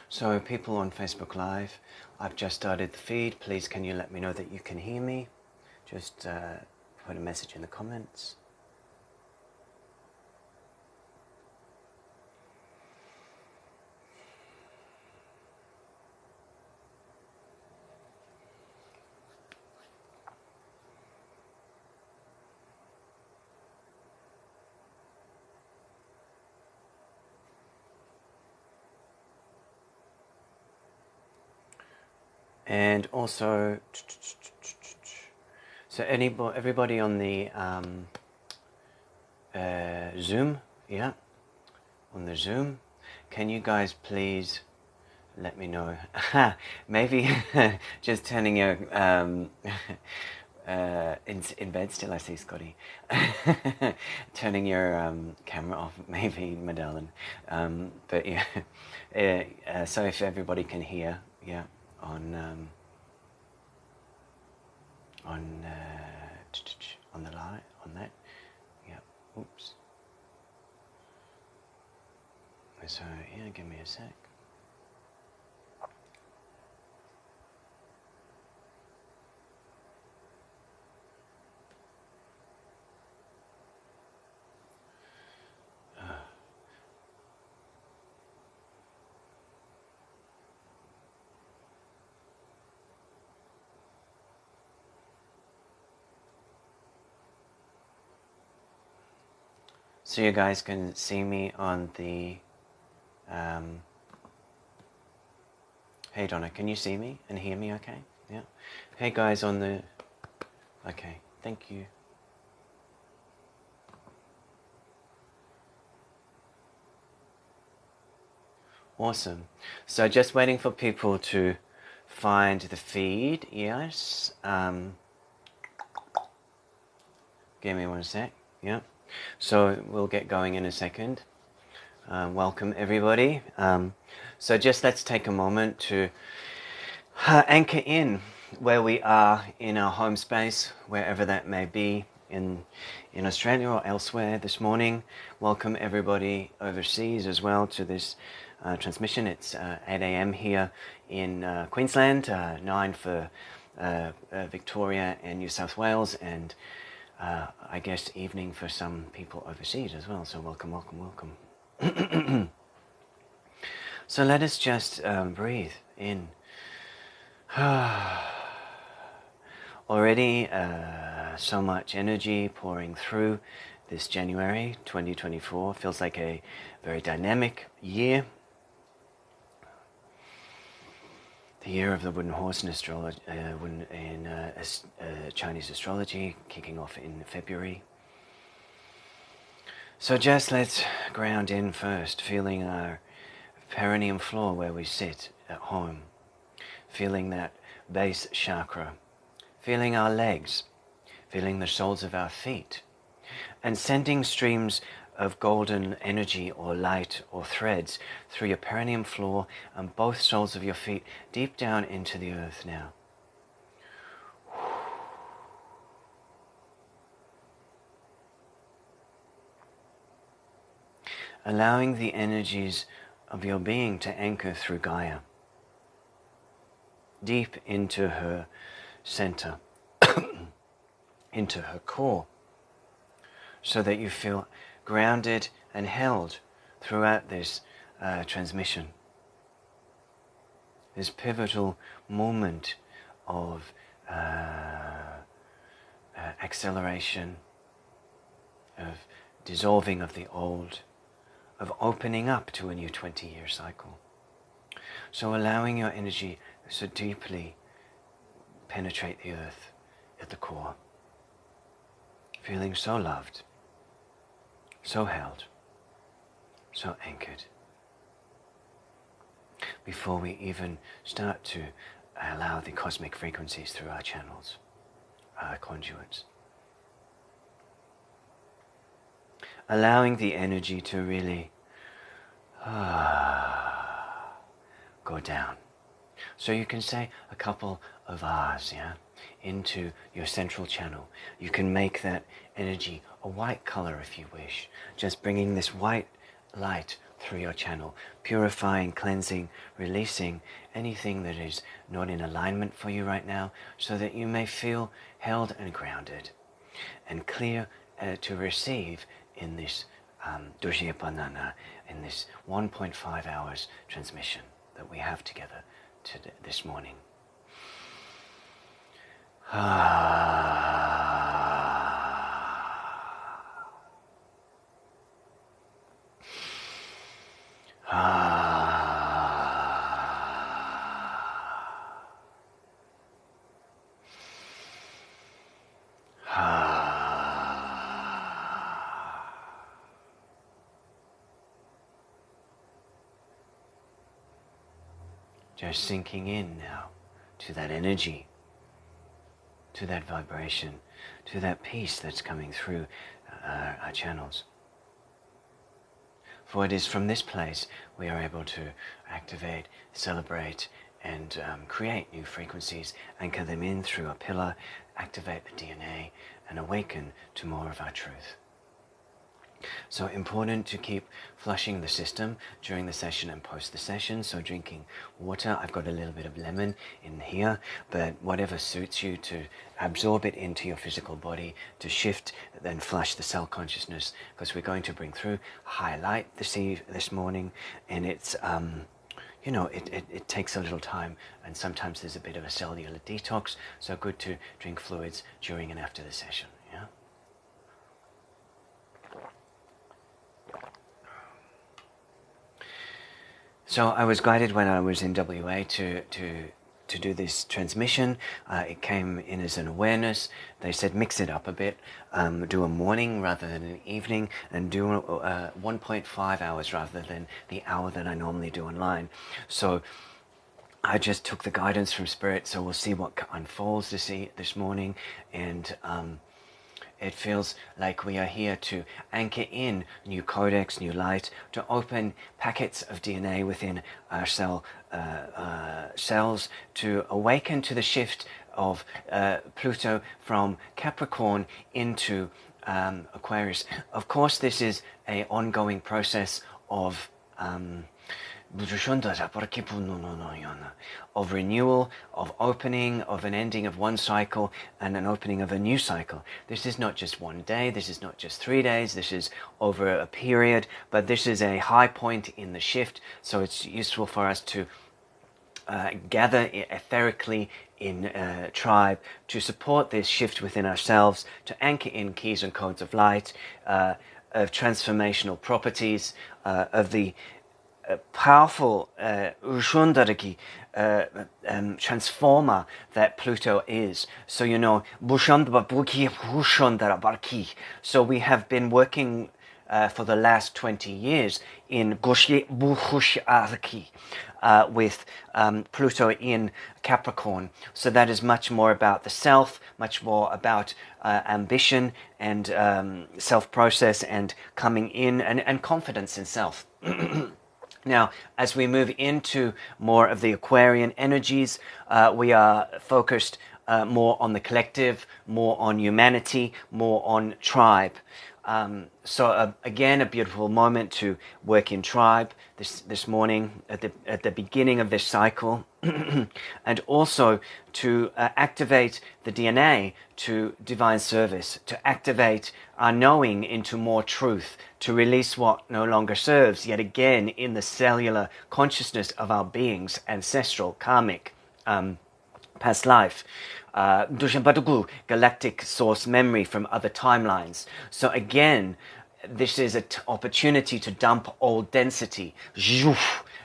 So people on Facebook Live, I've just started the feed. Please can you let me know that you can hear me? Just put a message in the comments. And also, so everybody on the Zoom, yeah, on the Zoom, can you guys please let me know? Maybe just turning your in bed still. I see Scotty. Turning your camera off, maybe Madeleine. But yeah, so if everybody can hear, yeah, on the light, on that, yeah. Oops. So yeah, give me a sec. So you guys can see me on the hey Donna, can you see me and hear me okay? Yeah. Hey guys on the, okay, thank you. Awesome. So just waiting for people to find the feed, yes. Give me one sec, yeah. So we'll get going in a second. Welcome everybody. So just let's take a moment to anchor in where we are in our home space, wherever that may be, in Australia or elsewhere this morning. Welcome everybody overseas as well to this transmission. It's 8 a.m. here in Queensland, 9 for Victoria and New South Wales, and I guess evening for some people overseas as well. So welcome, welcome, welcome. So let us just breathe in. Already so much energy pouring through this January 2024. Feels like a very dynamic year. The year of the wooden horse in astrology, Chinese astrology, kicking off in February. So just let's ground in first, feeling our perineum floor where we sit at home, feeling that base chakra, feeling our legs, feeling the soles of our feet, and sending streams of golden energy or light or threads through your perineum floor and both soles of your feet deep down into the earth now. Allowing the energies of your being to anchor through Gaia, deep into her center, into her core, so that you feel grounded and held throughout this transmission. This pivotal moment of acceleration, of dissolving of the old, of opening up to a new 20-year cycle. So allowing your energy so deeply penetrate the earth at the core, feeling so loved, so held, so anchored. Before we even start to allow the cosmic frequencies through our channels, our conduits. Allowing the energy to really go down. So you can say a couple of R's, yeah, into your central channel. You can make that energy a white color if you wish, just bringing this white light through your channel, purifying, cleansing, releasing anything that is not in alignment for you right now, so that you may feel held and grounded and clear to receive in this Doshiya Panana, in this 1.5 hours transmission that we have together this morning. Just sinking in now to that energy, to that vibration, to that peace that's coming through our channels. For it is from this place we are able to activate, celebrate, and create new frequencies, anchor them in through a pillar, activate the DNA, and awaken to more of our truth. So important to keep flushing the system during the session and post the session. So drinking water, I've got a little bit of lemon in here, but whatever suits you to absorb it into your physical body, to shift, then flush the cell consciousness, because we're going to bring through high light this morning, and it's you know, it takes a little time, and sometimes there's a bit of a cellular detox, so good to drink fluids during and after the session. Yeah. So I was guided when I was in WA to do this transmission. It came in as an awareness. They said mix it up a bit, do a morning rather than an evening, and do 1.5 hours rather than the hour that I normally do online. So I just took the guidance from Spirit, so we'll see what unfolds this morning, and it feels like we are here to anchor in new codex, new light, to open packets of DNA within our cells, to awaken to the shift of Pluto from Capricorn into Aquarius. Of course, this is an ongoing process of renewal, of opening, of an ending of one cycle and an opening of a new cycle. This is not just one day, this is not just 3 days, this is over a period, but this is a high point in the shift, so it's useful for us to gather etherically in tribe to support this shift within ourselves, to anchor in keys and codes of light, of transformational properties, of the powerful transformer that Pluto is. So you know, so we have been working for the last 20 years in with Pluto in Capricorn. So that is much more about the self, much more about ambition and self-process and coming in and confidence in self. Now, as we move into more of the Aquarian energies, we are focused more on the collective, more on humanity, more on tribe. So again, a beautiful moment to work in tribe this morning at the beginning of this cycle, and also to activate the DNA to divine service, to activate our knowing into more truth, to release what no longer serves, yet again in the cellular consciousness of our beings, ancestral, karmic, past life, galactic source memory from other timelines. So again, this is an opportunity to dump old density.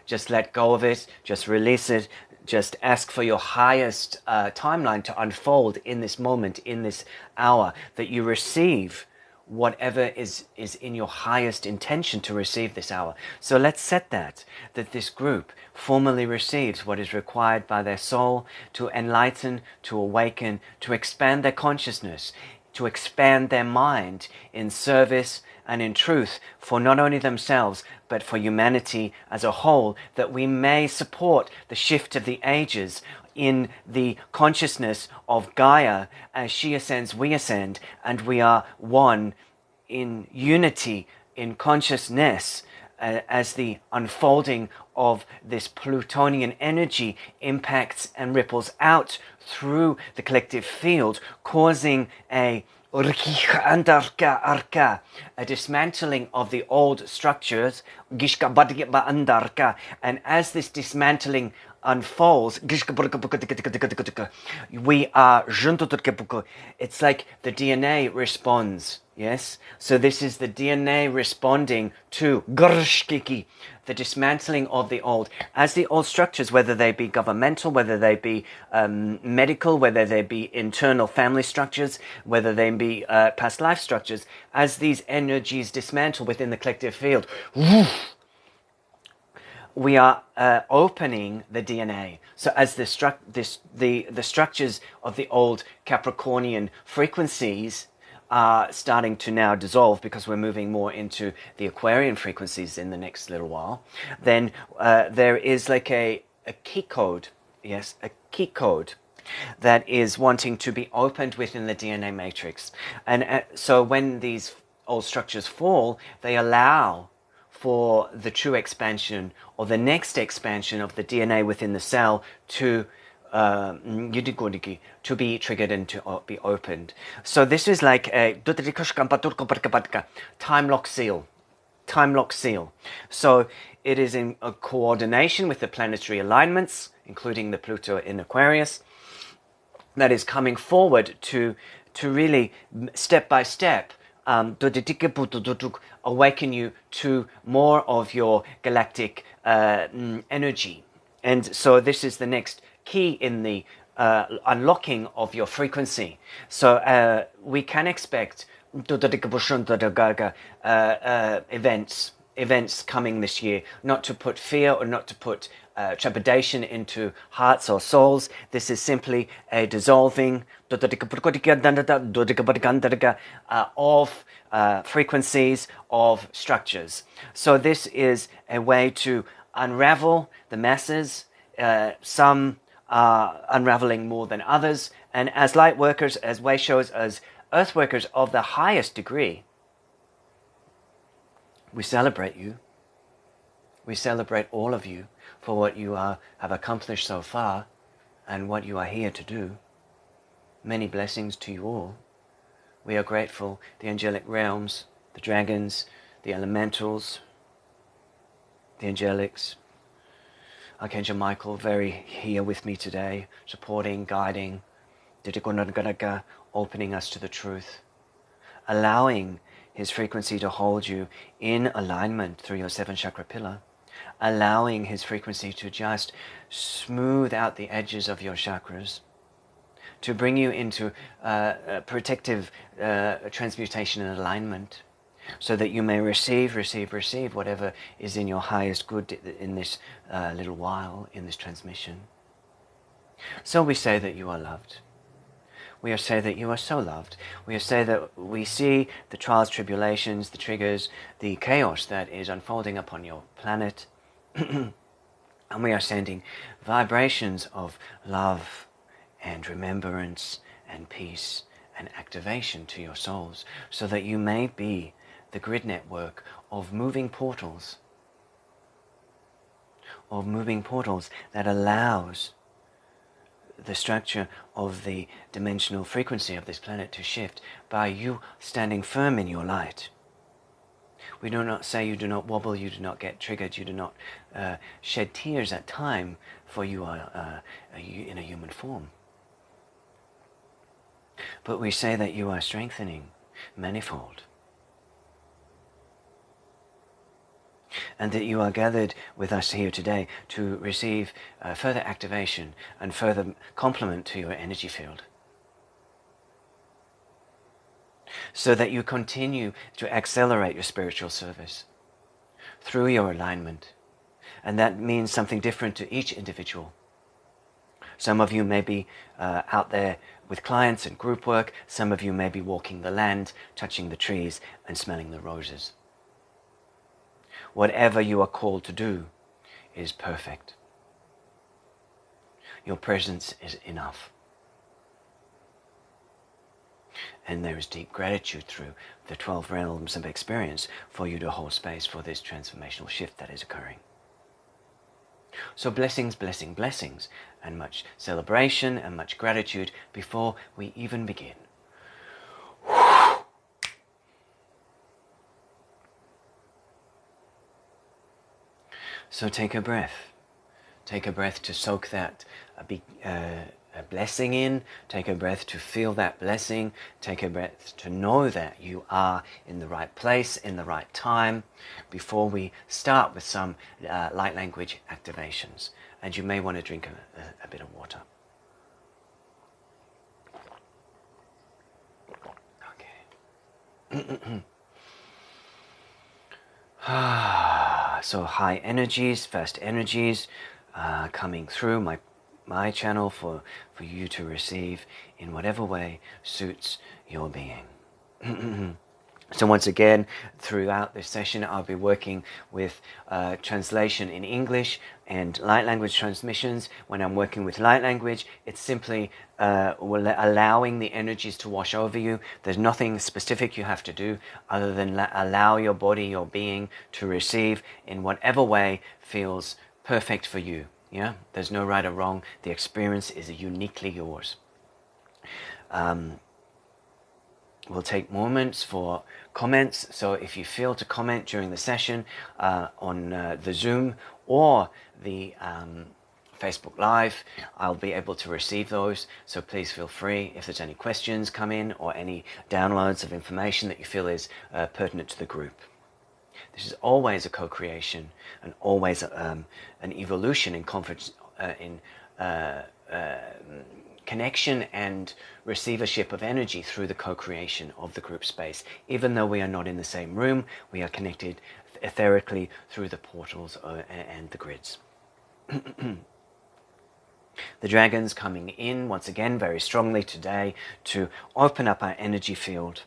Just let go of it, just release it, just ask for your highest timeline to unfold in this moment, in this hour, that you receive whatever is in your highest intention to receive this hour. So let's set that this group formally receives what is required by their soul to enlighten, to awaken, to expand their consciousness, to expand their mind in service and in truth for not only themselves but for humanity as a whole, that we may support the shift of the ages in the consciousness of Gaia. As she ascends, we ascend, and we are one in unity, in consciousness, as the unfolding of this Plutonian energy impacts and ripples out through the collective field, causing a dismantling of the old structures. And as this dismantling unfolds, we are, it's like the DNA responds. Yes, so this is the DNA responding to the dismantling of the old. As the old structures, whether they be governmental, whether they be medical, whether they be internal family structures, whether they be past life structures, as these energies dismantle within the collective field, we are opening the DNA. So as the structures of the old Capricornian frequencies are starting to now dissolve, because we're moving more into the Aquarian frequencies in the next little while, then there is like a key code, yes, a key code that is wanting to be opened within the DNA matrix. And so when these old structures fall, they allow for the true expansion or the next expansion of the DNA within the cell to be triggered and to be opened. So this is like a time lock seal. Time lock seal. So it is in a coordination with the planetary alignments, including the Pluto in Aquarius, that is coming forward to really step by step awaken you to more of your galactic energy. And so this is the next key in the unlocking of your frequency. So we can expect events coming this year, not to put fear or not to put trepidation into hearts or souls. This is simply a dissolving of frequencies, of structures. So this is a way to unravel the masses. Some are unraveling more than others, and as light workers, as way showers, as earth workers of the highest degree, we celebrate you. We celebrate all of you for what you have accomplished so far and what you are here to do. Many blessings to you all. We are grateful, the angelic realms, the dragons, the elementals, the angelics, Archangel Michael, very here with me today, supporting, guiding, opening us to the truth, allowing his frequency to hold you in alignment through your 7 chakra pillar, allowing his frequency to just smooth out the edges of your chakras, to bring you into protective transmutation and alignment, so that you may receive whatever is in your highest good in this little while, in this transmission. So we say that you are loved. We say that you are so loved. We say that we see the trials, tribulations, the triggers, the chaos that is unfolding upon your planet. And we are sending vibrations of love and remembrance and peace and activation to your souls, so that you may be the grid network of moving portals that allows the structure of the dimensional frequency of this planet to shift by you standing firm in your light. We do not say you do not wobble, you do not get triggered, you do not shed tears at time, for you are in a human form. But we say that you are strengthening manifold, and that you are gathered with us here today to receive further activation and further complement to your energy field, so that you continue to accelerate your spiritual service through your alignment. And that means something different to each individual. Some of you may be out there with clients and group work. Some of you may be walking the land, touching the trees and smelling the roses. Whatever you are called to do is perfect. Your presence is enough. And there is deep gratitude through the 12 realms of experience for you to hold space for this transformational shift that is occurring. So blessings, blessings, blessings, and much celebration and much gratitude before we even begin. So take a breath. Take a breath to soak that a blessing in. Take a breath to feel that blessing. Take a breath to know that you are in the right place, in the right time, before we start with some light language activations. And you may want to drink a bit of water. Okay. So high energies, first energies coming through my channel for you to receive in whatever way suits your being. So once again, throughout this session, I'll be working with translation in English and light language transmissions. When I'm working with light language, it's simply allowing the energies to wash over you. There's nothing specific you have to do other than allow your body, your being to receive in whatever way feels perfect for you. Yeah, there's no right or wrong. The experience is uniquely yours. We'll take moments for comments, so if you feel to comment during the session on the Zoom or the Facebook Live, I'll be able to receive those, so please feel free. If there's any questions come in or any downloads of information that you feel is pertinent to the group. This is always a co-creation and always an evolution in connection and receivership of energy through the co-creation of the group space. Even though we are not in the same room, we are connected etherically through the portals and the grids. The dragons coming in once again very strongly today to open up our energy field,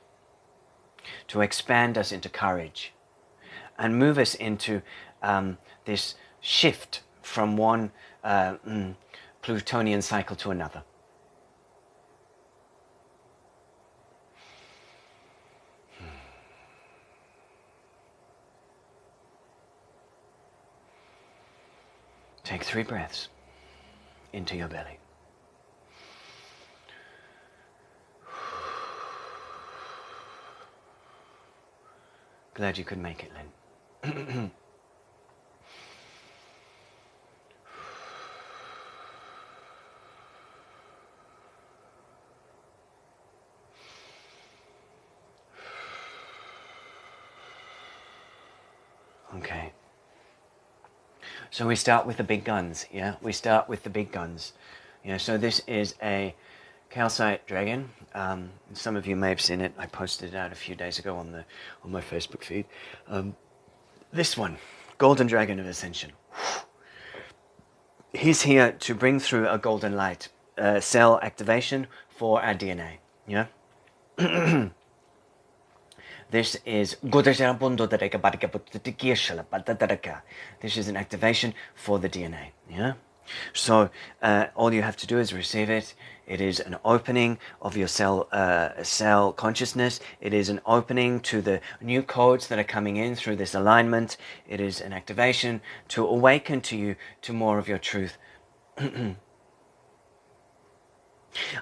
to expand us into courage and move us into this shift from one Plutonian cycle to another. Take 3 breaths into your belly. Glad you could make it, Lynn. Okay. So we start with the big guns, yeah? We start with the big guns. Yeah, so this is a calcite dragon. Some of you may have seen it. I posted it out a few days ago on my Facebook feed. This one, Golden Dragon of Ascension. He's here to bring through a golden light cell activation for our DNA, yeah? This is this is an activation for the DNA, yeah? So all you have to do is receive it. It is an opening of your cell consciousness. It is an opening to the new codes that are coming in through this alignment. It is an activation to awaken to you to more of your truth.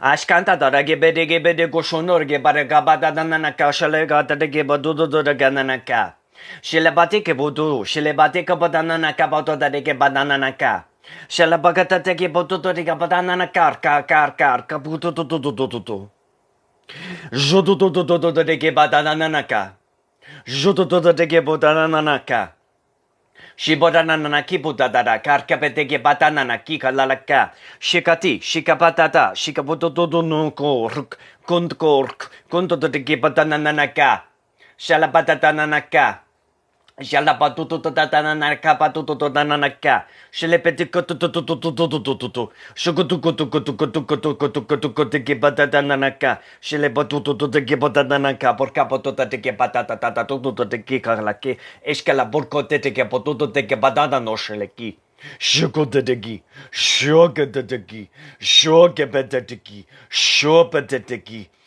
Ashkanta darage bedege bede goshonorge baragabada nanaka shalega darage badudo gananaka. Shilabati ke budu, shilabati ka badana kabato darege badananaka. Shalabagata teke botuto de badana kar kabuto to. Jodo de badananaka. Jodo de bodananaka. Shibodanana kibudada karkapeteke batanana kikalalaka. Shikati, shikapatata, shikabutodo no kork, kunto de gibatananaka. Shalabatananaka. Shalabatutananaka, patutananaka. Shilepetikutututututututu. Shukutukutukutukutukutukutukutukutu de gibatananaka. Shilebatutu de gibatananaka, porcapoto de gibatata tutu de kikalaki. Eskala burkote de gibotutu de gibatana no sheleki. Shukotedegi, shokatedegi, shokapetegi, shopategi.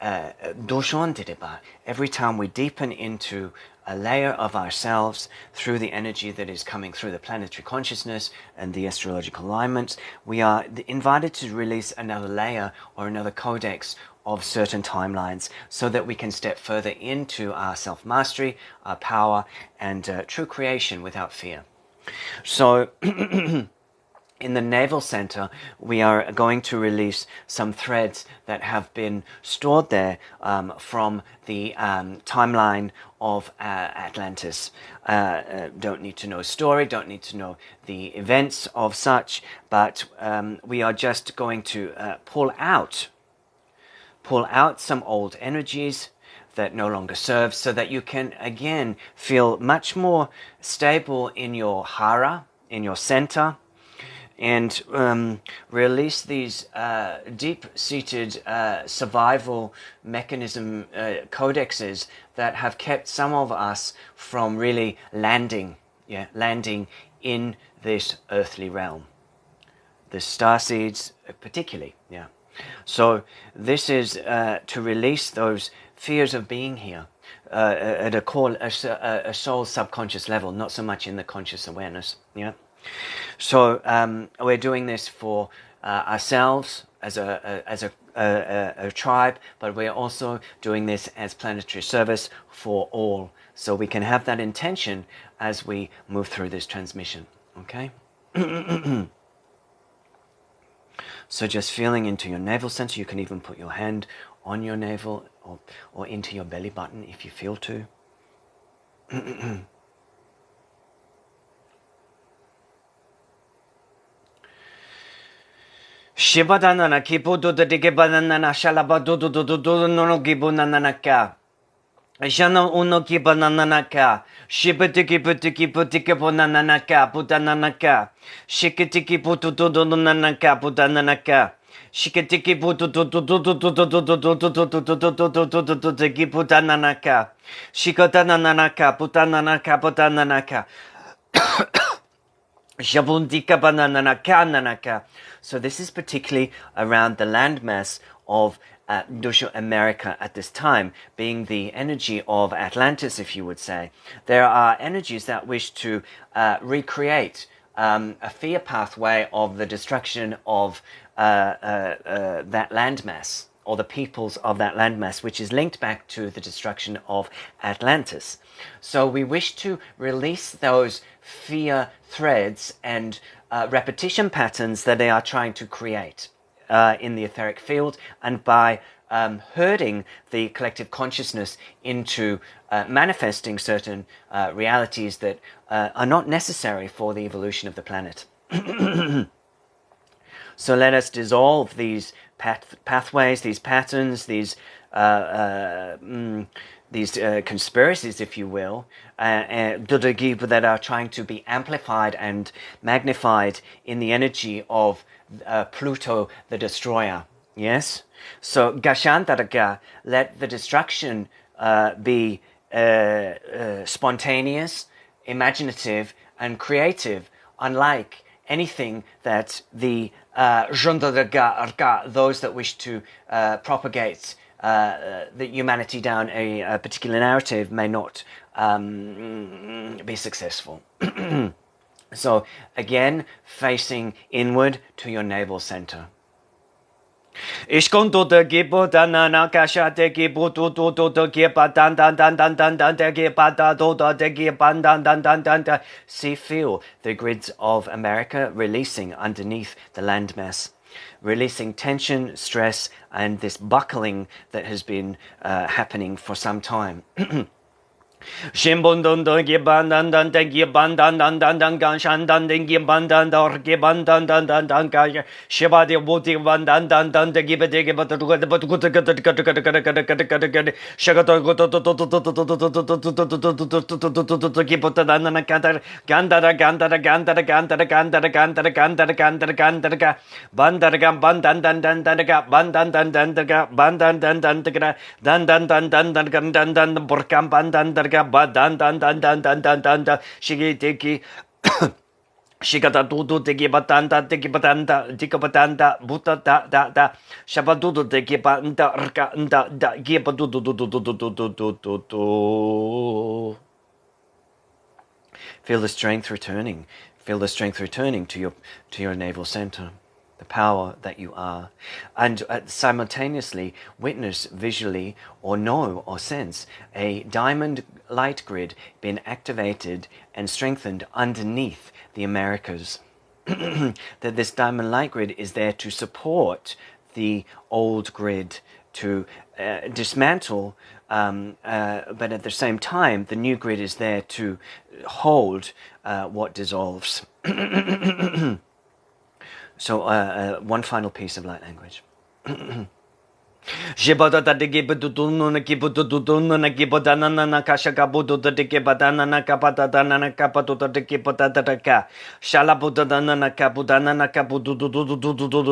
every time we deepen into a layer of ourselves through the energy that is coming through the planetary consciousness and the astrological alignments, we are invited to release another layer or another codex of certain timelines so that we can step further into our self-mastery, our power, and true creation without fear. So in the navel center, we are going to release some threads that have been stored there from the timeline of Atlantis. Don't need to know story, don't need to know the events of such, but we are just going to pull out some old energies that no longer serve, so that you can again feel much more stable in your hara, in your center, and release these deep-seated survival mechanism codexes that have kept some of us from really landing in this earthly realm. The starseeds particularly, yeah. So this is to release those fears of being here at a soul subconscious level, not so much in the conscious awareness, yeah. So we're doing this for ourselves as a tribe, but we're also doing this as planetary service for all, so we can have that intention as we move through this transmission. Okay. So just feeling into your navel center. You can even put your hand on your navel or into your belly button if you feel to. Shibadanana kipudu the digibanana shalabadudu no gibunanaka. Jana uno kibananaka. Shibitiki putiki putiki bonanaka putananaka. Shikitiki putudunanaka putananaka. Shikitiki putananaka. Shikotananaka putananaka putananaka. So this is particularly around the landmass of Dushu America at this time, being the energy of Atlantis, if you would say. There are energies that wish to recreate a fear pathway of the destruction of that landmass, or the peoples of that landmass, which is linked back to the destruction of Atlantis. So we wish to release those fear threads and repetition patterns that they are trying to create in the etheric field, and by herding the collective consciousness into manifesting certain realities that are not necessary for the evolution of the planet. So let us dissolve these pathways, these patterns, these conspiracies, if you will, that are trying to be amplified and magnified in the energy of Pluto, the destroyer. Yes? So, Gashantaraga, let the destruction be spontaneous, imaginative, and creative, unlike anything that the those that wish to propagate the humanity down a particular narrative may not be successful. So again, facing inward to your navel center. Ishkonto de gibo danana kasha de gibo to giba dan de giba do de giban dan. See, feel the grids of America releasing underneath the landmass, releasing tension, stress, and this buckling that has been happening for some time. Shimbon gibandan gibandan ganshandan gibandan or gibandan gash Shiba de booty bandan the gibade but Shagato Gibotanana Cantar Gandara Bandaragam Bandan Burkam Bandan Shigitiki Shikata dudu teki batanda tika batanda buta da shabadudu teki banda rka da giba du. Feel the strength returning. Feel the strength returning to your navel center, the power that you are, and simultaneously witness visually or know or sense a diamond light grid being activated and strengthened underneath the Americas. That this diamond light grid is there to support the old grid, to dismantle, but at the same time, the new grid is there to hold what dissolves. So one final piece of light language. Shibata da digi buduno na kibuduno na kibodana na kashakabudu da digi badana na kapata dana na kapatu da digi badada da ka. Shalabudana na kabudana na kabudu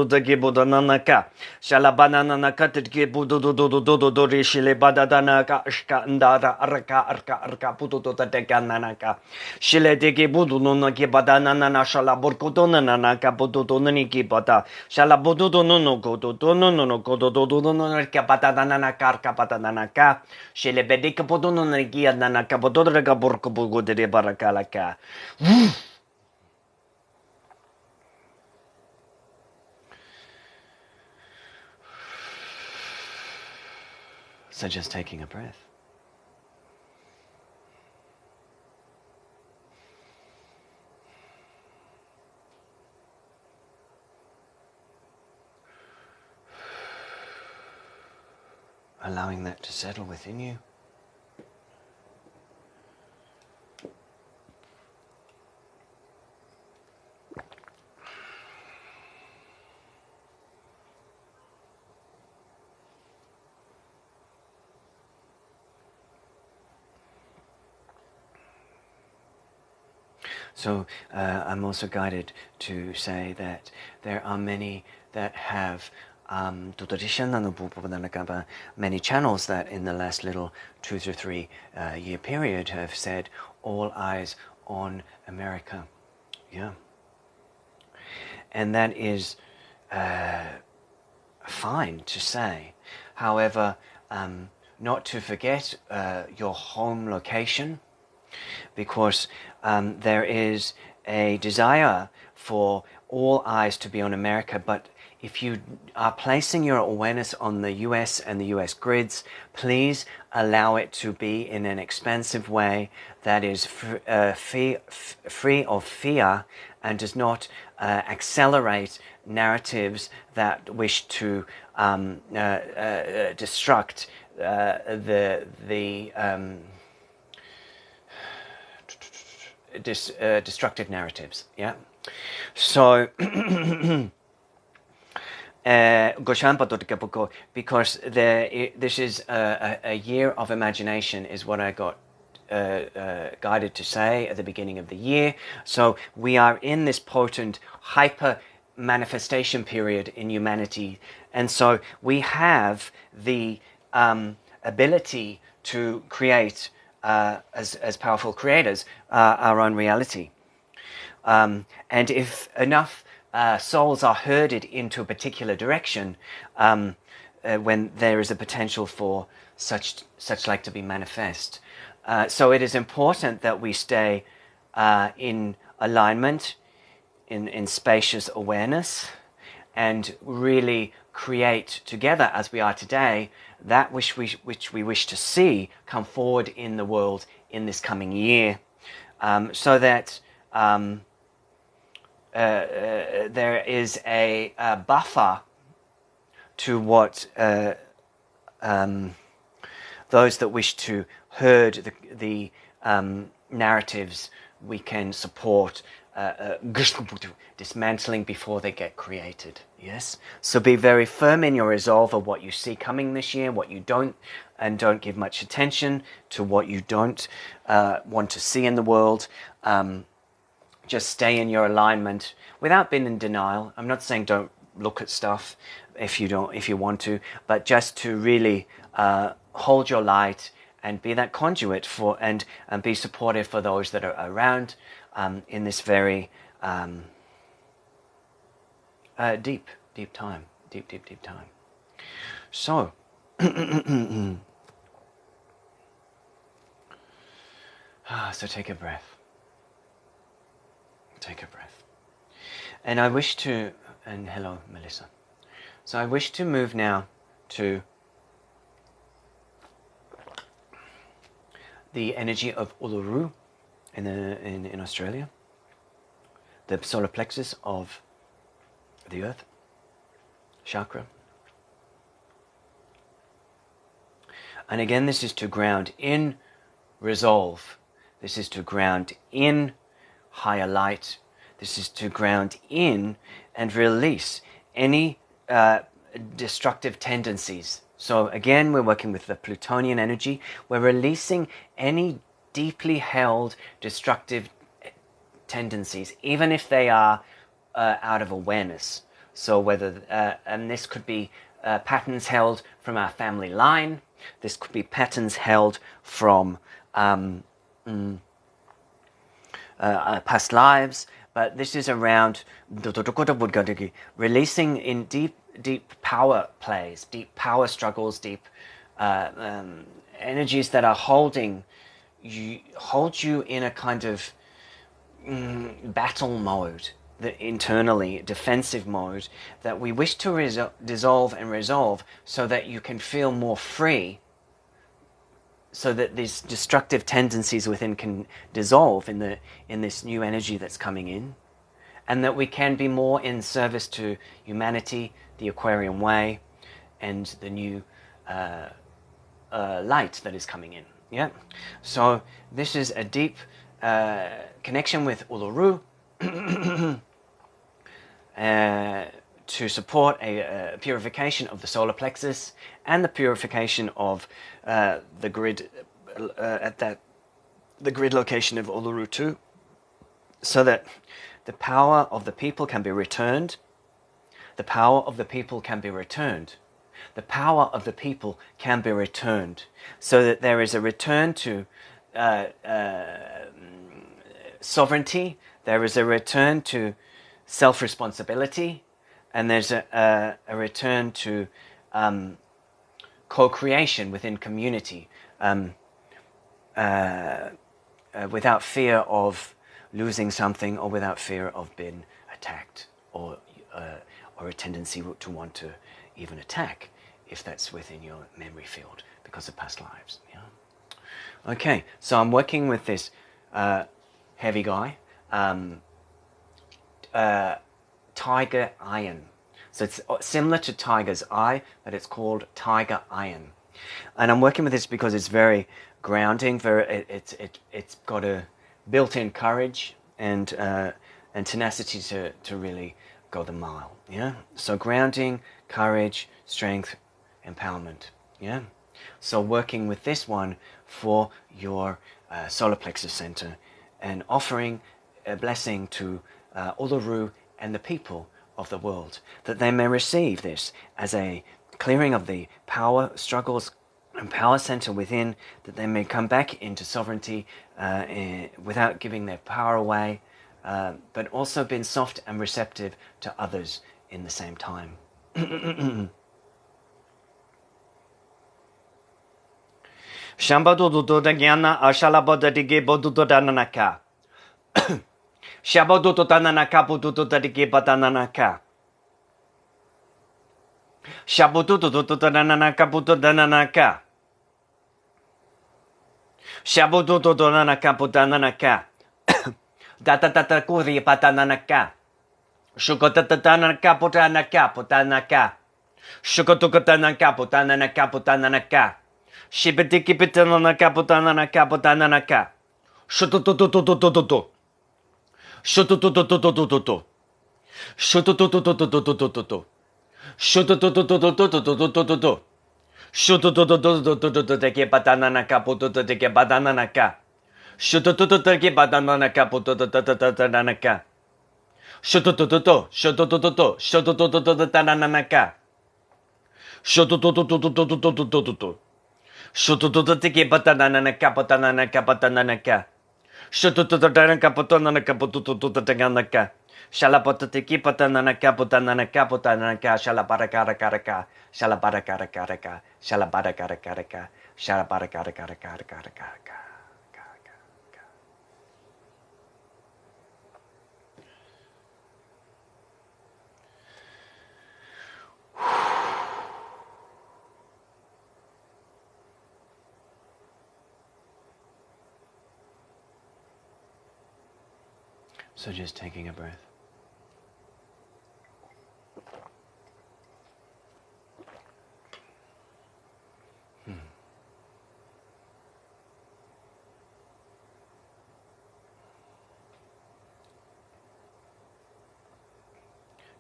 da gibudana na ka. Shalabana na katiki budu do rishile badana ka shka ndara arka budu da degana na ka. Shile digi budu no kibadana na shalaburkudona na kabudu no ni kibata. Shalabudu no godo no godo Ka chez les bédés que pour donner un guia dans la caboto de Gaburko de Barakalaka. So just taking a breath. Allowing that to settle within you. So I'm also guided to say that there are many that have many channels that in the last little 2 to 3 year period have said all eyes on America. Yeah. And that is fine to say. However, not to forget your home location, because there is a desire for all eyes to be on America, but if you are placing your awareness on the US and the US grids, please allow it to be in an expansive way that is free of fear and does not accelerate narratives that wish to destruct destructive narratives. Yeah. So because this is a year of imagination is what I got guided to say at the beginning of the year. So we are in this potent hyper manifestation period in humanity, and so we have the ability to create as powerful creators our own reality, and if enough souls are herded into a particular direction, when there is a potential for such like to be manifest. So it is important that we stay in alignment, in spacious awareness, and really create together, as we are today, that which we wish to see come forward in the world in this coming year, so that there is a buffer to what those that wish to herd the narratives we can support dismantling before they get created. Yes, so be very firm in your resolve of what you see coming this year, what you don't, and don't give much attention to what you don't want to see in the world. Just stay in your alignment without being in denial. I'm not saying don't look at stuff if you want to, but just to really hold your light and be that conduit for and be supportive for those that are around in this very deep time. Deep time. So, so take a breath. Take a breath. And I wish to, and hello, Melissa. So I wish to move now to the energy of Uluru in Australia, the solar plexus of the earth, chakra. And again, this is to ground in resolve. This is to ground in higher light. This is to ground in and release any destructive tendencies. So again, we're working with the Plutonian energy. We're releasing any deeply held destructive tendencies, even if they are out of awareness. So whether, and this could be patterns held from our family line. This could be patterns held from past lives. But this is around releasing in deep power plays, deep power struggles, deep energies that are hold you in a kind of battle mode, internally defensive mode, that we wish to dissolve and resolve, so that you can feel more free, so that these destructive tendencies within can dissolve in this new energy that's coming in, and that we can be more in service to humanity, the Aquarian way, and the new light that is coming in. Yeah. So this is a deep connection with Uluru to support a purification of the solar plexus and the purification of the grid at the grid location of Uluru 2, so that the power of the people can be returned. The power of the people can be returned. The power of the people can be returned, so that there is a return to sovereignty. There is a return to self-responsibility, and there's a return to co-creation within community, without fear of losing something, or without fear of being attacked, or a tendency to want to even attack, if that's within your memory field because of past lives. Yeah. Okay, so I'm working with this heavy guy, tiger iron. So it's similar to tiger's eye, but it's called tiger iron. And I'm working with this because it's very grounding. It's got a built-in courage and tenacity to really go the mile. Yeah. So grounding, courage, strength, empowerment. Yeah. So working with this one for your solar plexus center, and offering a blessing to Uluru and the people of the world, that they may receive this as a clearing of the power struggles and power center within, that they may come back into sovereignty without giving their power away, but also being soft and receptive to others in the same time. Shambadudu Gyana Ashalabada Dige Bodudo Dananaka. Shabadudu Dananaka Bududu Dige Badananaka. Shabududu Dananaka Budu Dananaka. Shabududu Dananaka Budananaka. Data Kuri Badananaka. Shukotatanaka Budanaka Budanaka. Shukotukatanaka Budanaka Budanaka. Shibitiki Pitanaka Budanaka Budanaka. Shutututututututu. Shutututututututu. Shutututututututu. Shututututututututu. Shutututututututu Badanaka Budanaka Badanaka. Shututututuki Badanaka Budanaka. Shututututu. Shututututu. Shutututututanaka. Shututututututututu. Shutututiki batananaka batananaka batananaka. Shutututanaka putanaka putututanaka. Shalapotiki patanaka putanaka putanaka. Shalabarakaрака. Shalabarakaрака. Shalabarakaрака. Shalabarakaрака. So just taking a breath.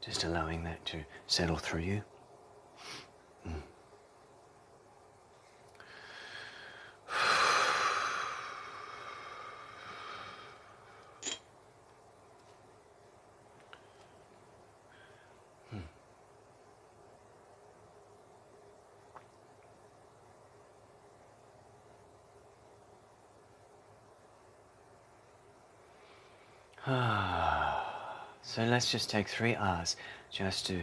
Just allowing that to settle through you. So let's just take 3 R's just to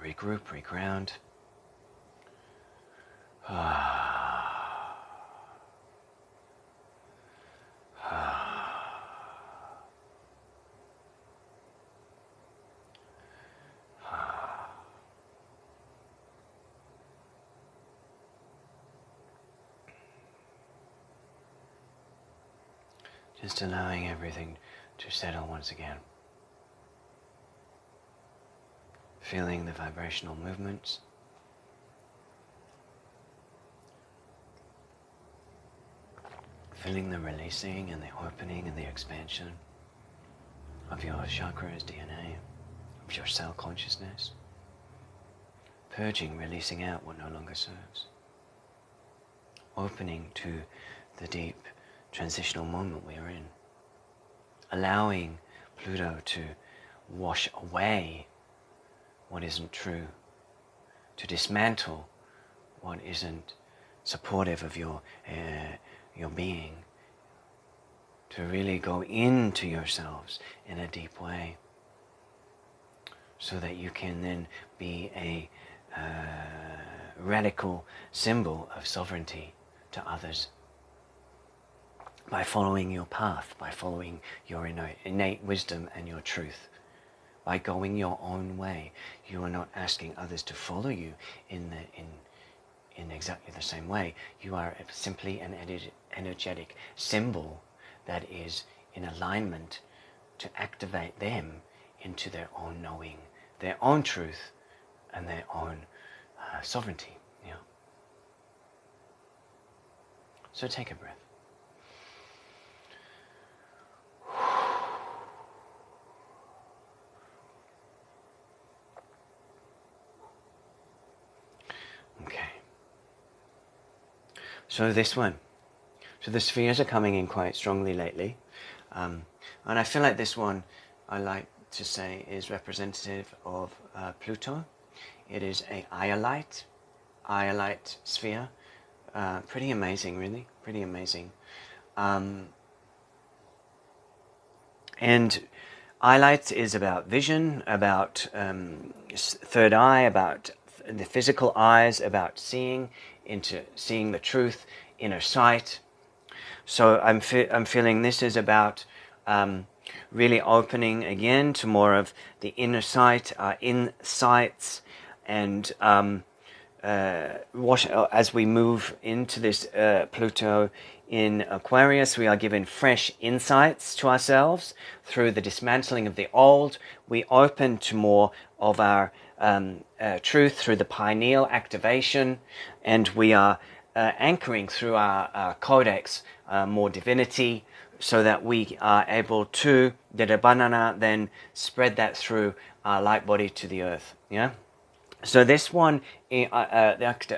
regroup, reground. Just allowing everything to settle once again. Feeling the vibrational movements. Feeling the releasing and the opening and the expansion of your chakras, DNA, of your cell consciousness. Purging, releasing out what no longer serves. Opening to the deep transitional moment we are in. Allowing Pluto to wash away what isn't true, to dismantle what isn't supportive of your being, to really go into yourselves in a deep way, so that you can then be a radical symbol of sovereignty to others. By following your path, by following your innate wisdom and your truth, by going your own way. You are not asking others to follow you in exactly the same way. You are simply an energetic symbol that is in alignment to activate them into their own knowing, their own truth, and their own sovereignty. Yeah. So take a breath. Okay. So this one. So the spheres are coming in quite strongly lately. And I feel like this one, I like to say, is representative of Pluto. It is a iolite sphere. Pretty amazing, really. Pretty amazing. And iolite is about vision, about third eye, about the physical eyes, about seeing the truth, inner sight. So I'm feeling this is about really opening again to more of the inner sight, insights, and as we move into this Pluto in Aquarius, we are given fresh insights to ourselves through the dismantling of the old. We open to more of our truth through the pineal activation, and we are anchoring through our codex more divinity, so that we are able to then spread that through our light body to the earth. Yeah. So this one, the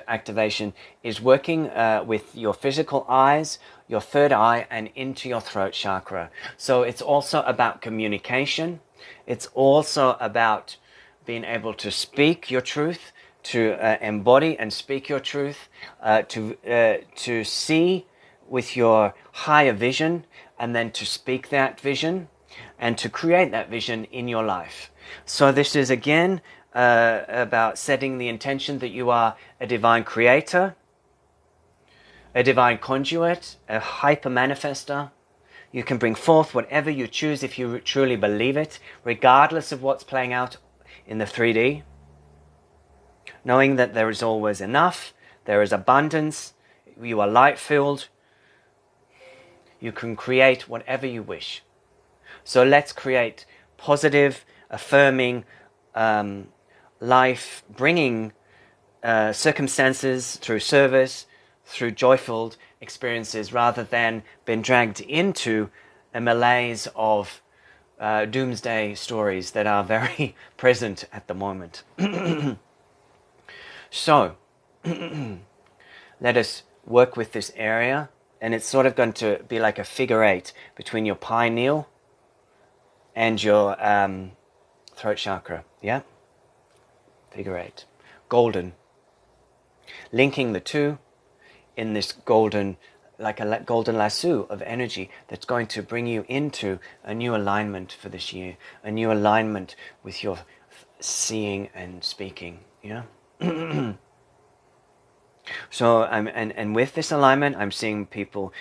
activation is working with your physical eyes, your third eye, and into your throat chakra. So it's also about communication. It's also about being able to speak your truth, to embody and speak your truth, to see with your higher vision, and then to speak that vision and to create that vision in your life. So this is again about setting the intention that you are a divine creator, a divine conduit, a hyper manifester. You can bring forth whatever you choose if you truly believe it, regardless of what's playing out in the 3D. Knowing that there is always enough, there is abundance, you are light-filled, you can create whatever you wish. So let's create positive, affirming, life-bringing circumstances through service, through joyful experiences, rather than being dragged into a malaise of doomsday stories that are very present at the moment. So, let us work with this area, and it's sort of going to be like a figure 8 between your pineal and your throat chakra, yeah? Figure 8. Golden. Linking the two in this golden, like a golden lasso of energy that's going to bring you into a new alignment for this year, a new alignment with your seeing and speaking, yeah? So, and with this alignment, I'm seeing people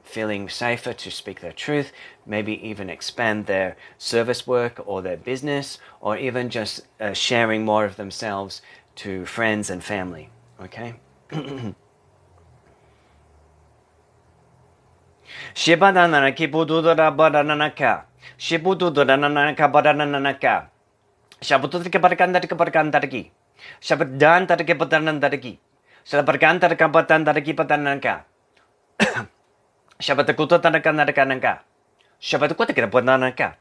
feeling safer to speak their truth, maybe even expand their service work or their business, or even just sharing more of themselves to friends and family, okay? Shibadananaki bududara badananaka. Shibududananaka badananaka. Shabutuka barkandarika barkandariki. Shabadan tariki badanandariki. Shabarkantarika badandariki badananaka. Shabatakuta tanakanaka. Shabatukuta badananaka.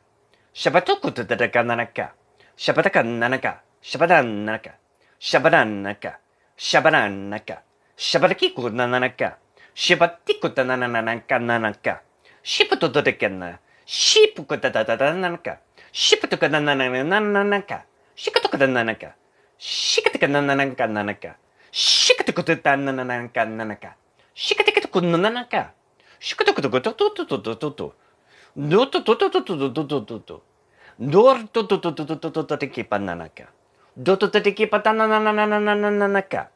Shabatukuta tanakanaka. Shabatakanaka. Shabadanaka. Shabadanaka. Shabadanaka. Shabatakikunanaka. Shipatikutananaka. Shipatutakana. Shipukutananaka. Shipatukananaka. Shikatukananaka. Shikatakananaka. Shikatakutananaka. Shikatakunanaka. Shikatakutututututututu. Dututututututututu. Dortutututututututukipananaka. Dutututukipatananananananaka.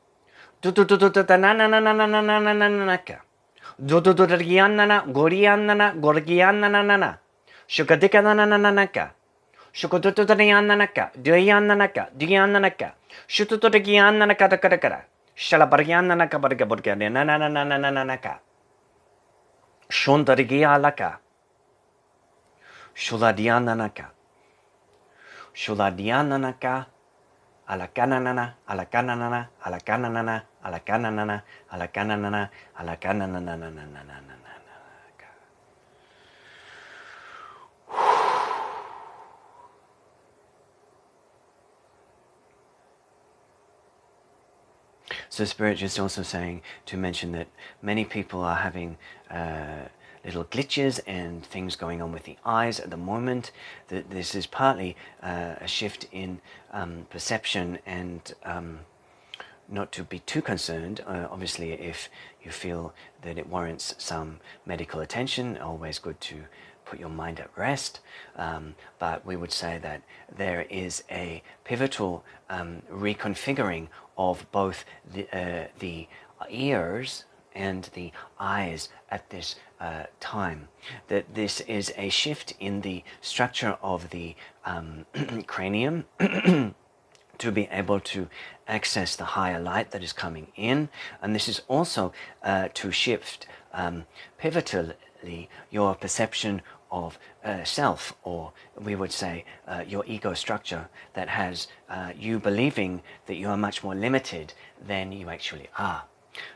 Dutututututanananananananaka. Dutututugianana, gorianana, gorgiananana. Shukadikananananaka. Shukutututaniananaka, duyananaka, duyananaka. Shututugiananaka dakadakara. Shalabariananaka bargaburgananananananaka. Shundarigialaka. Shuladiananaka. Shuladiananaka. Alakanana, alakanana, alakanana, alakanana, alakanana, alakanana. So Spirit just also saying to mention that many people are having little glitches and things going on with the eyes at the moment. That this is partly a shift in perception, and not to be too concerned. Obviously, if you feel that it warrants some medical attention, always good to put your mind at rest. But we would say that there is a pivotal reconfiguring of both the ears and the eyes at this time. That this is a shift in the structure of the cranium to be able to access the higher light that is coming in, and this is also to shift pivotally your perception of self, or we would say your ego structure, that has you believing that you are much more limited than you actually are.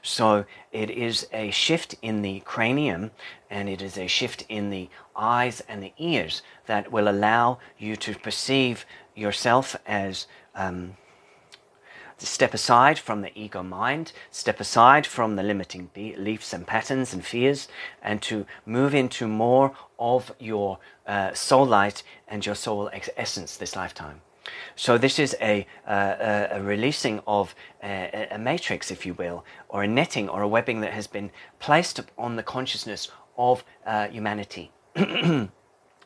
So it is a shift in the cranium, and it is a shift in the eyes and the ears that will allow you to perceive yourself as step aside from the ego mind, step aside from the limiting beliefs and patterns and fears, and to move into more of your soul light and your soul essence this lifetime. So this is a releasing of a matrix, if you will, or a netting or a webbing that has been placed on the consciousness of humanity.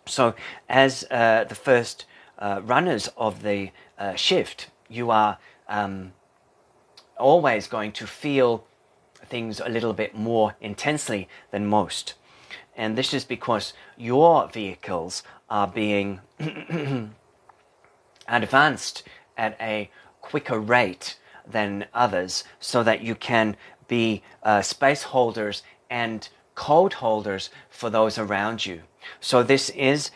So as the first runners of the shift, you are always going to feel things a little bit more intensely than most. And this is because your vehicles are being advanced at a quicker rate than others, so that you can be space holders and code holders for those around you. So this is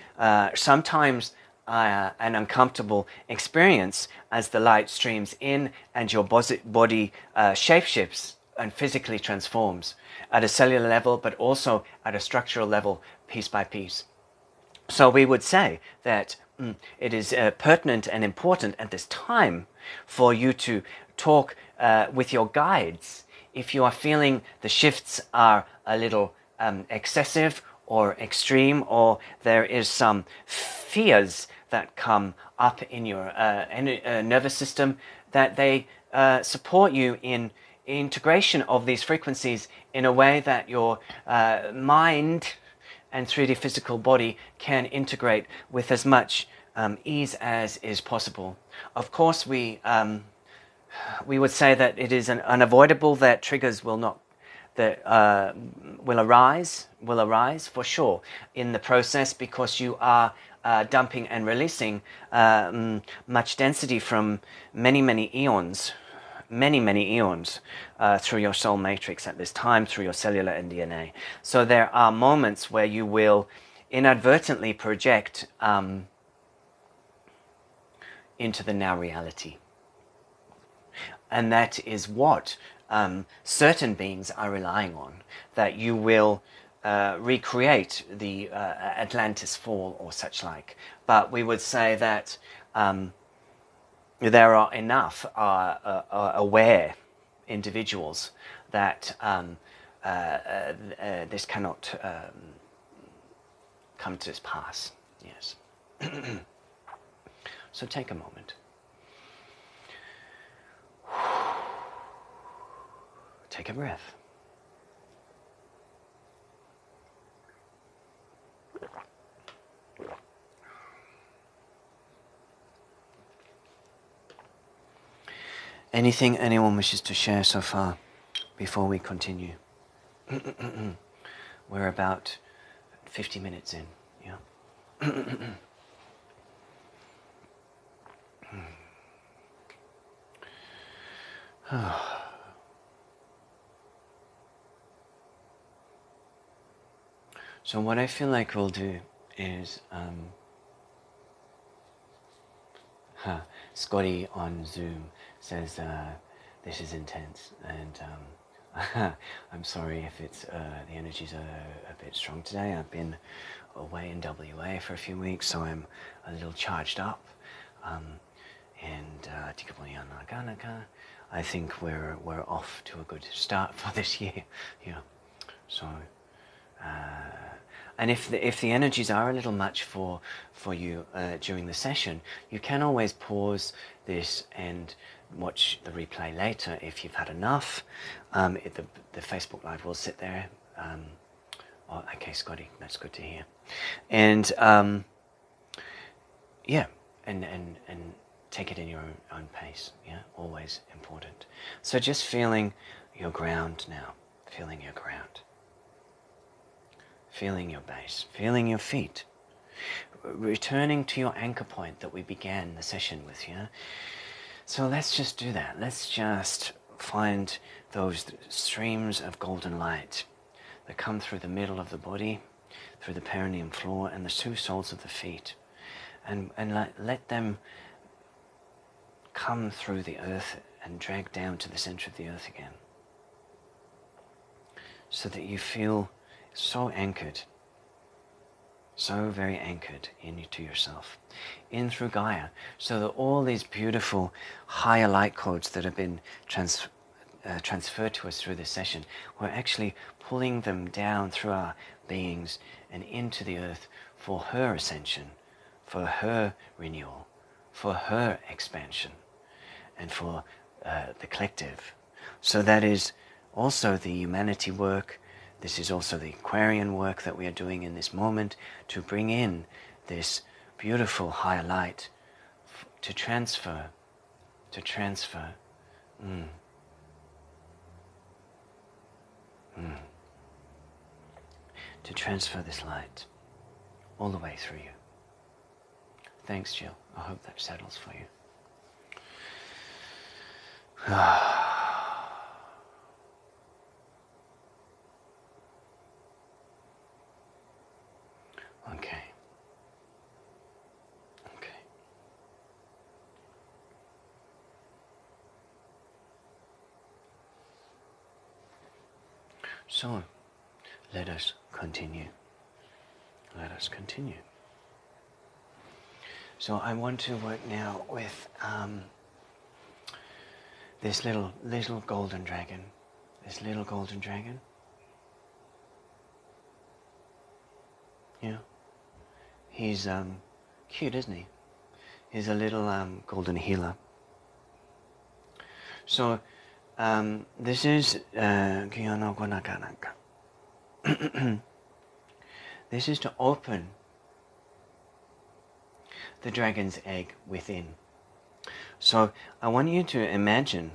sometimes an uncomfortable experience as the light streams in and your body shapeshifts and physically transforms at a cellular level, but also at a structural level, piece by piece. So we would say that it is pertinent and important at this time for you to talk with your guides if you are feeling the shifts are a little excessive or extreme, or there is some fears that come up in your nervous system, that they support you in integration of these frequencies in a way that your mind and 3D physical body can integrate with as much ease as is possible. Of course, we would say that it is unavoidable that triggers will arise for sure in the process, because you are dumping and releasing much density from many eons through your soul matrix at this time, through your cellular and DNA. So there are moments where you will inadvertently project into the now reality. And that is what certain beings are relying on, that you will recreate the Atlantis fall or such like. But we would say that there are enough aware individuals that this cannot come to pass. Yes. So take a moment. Take a breath. Anything anyone wishes to share so far before we continue? We're about 50 minutes in, yeah. So what I feel like we'll do is Scotty on Zoom says this is intense, and I'm sorry if it's the energies are a bit strong today. I've been away in WA for a few weeks, so I'm a little charged up, and I think we're off to a good start for this year. Yeah, so and if the energies are a little much for you during the session, you can always pause this and watch the replay later if you've had enough. The Facebook Live will sit there. Oh, okay, Scotty, that's good to hear. And yeah, and take it in your own pace. Yeah, always important. So just feeling your ground now, feeling your ground, feeling your base, feeling your feet, returning to your anchor point that we began the session with. Yeah. So let's just do that. Let's just find those streams of golden light that come through the middle of the body, through the perineum floor and the two soles of the feet, and let them come through the earth and drag down to the center of the earth again, so that you feel so anchored, so very anchored into yourself, in through Gaia, so that all these beautiful higher light codes that have been transferred to us through this session, we're actually pulling them down through our beings and into the earth for her ascension, for her renewal, for her expansion and for the collective. So that is also the humanity work. This is also the Aquarian work that we are doing in this moment to bring in this beautiful higher light to transfer. To transfer this light all the way through you. Thanks, Jill. I hope that settles for you. Okay. So, let us continue. So I want to work now with this little golden dragon. This little golden dragon. Yeah. He's cute, isn't he? He's a little golden healer. So this is this is to open the dragon's egg within. So I want you to imagine,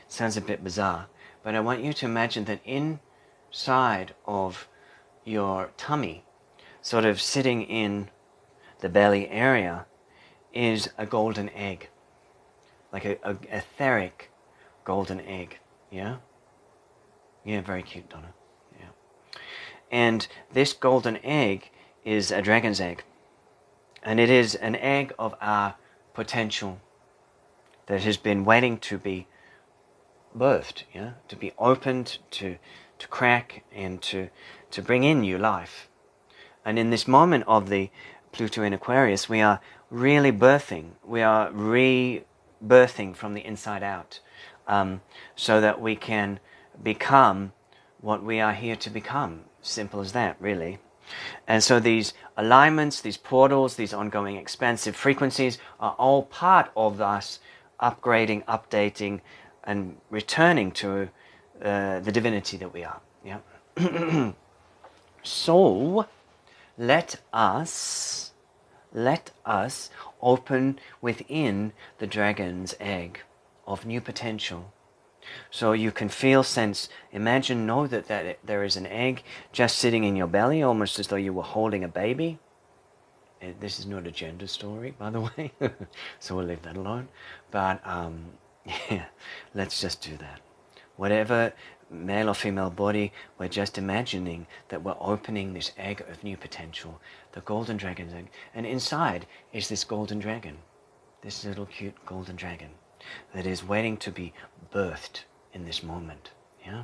it sounds a bit bizarre, but I want you to imagine that inside of your tummy, sort of sitting in the belly area, is a golden egg, like a etheric golden egg. Yeah, very cute, Donna. Yeah. And this golden egg is a dragon's egg, and it is an egg of our potential that has been waiting to be birthed, to be opened, to crack, and to bring in new life. And in this moment of the Pluto in Aquarius, we are really birthing. We are rebirthing from the inside out, so that we can become what we are here to become. Simple as that, really. And so these alignments, these portals, these ongoing expansive frequencies are all part of us upgrading, updating, and returning to the divinity that we are. Yeah. So let us open within the dragon's egg of new potential. So you can feel, sense, imagine, know that there is an egg just sitting in your belly, almost as though you were holding a baby. This is not a gender story, by the way, so we'll leave that alone. But yeah, let's just do that. Whatever male or female body, we're just imagining that we're opening this egg of new potential, the golden dragon's egg. And inside is this golden dragon, this little cute golden dragon that is waiting to be birthed in this moment. Yeah.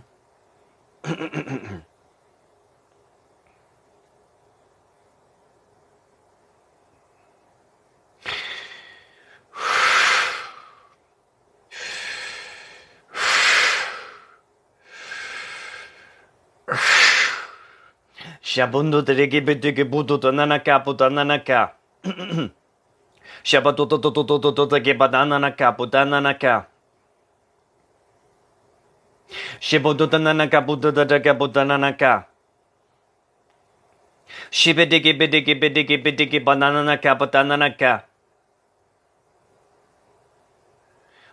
Shabundo tereki beteki buto tananaka putananaka. Shabatotototototo teke badananaka putananaka. Shibodotananaka putataka putananaka. Shibedeki bedeki bedeki bedeki bananaka putananaka.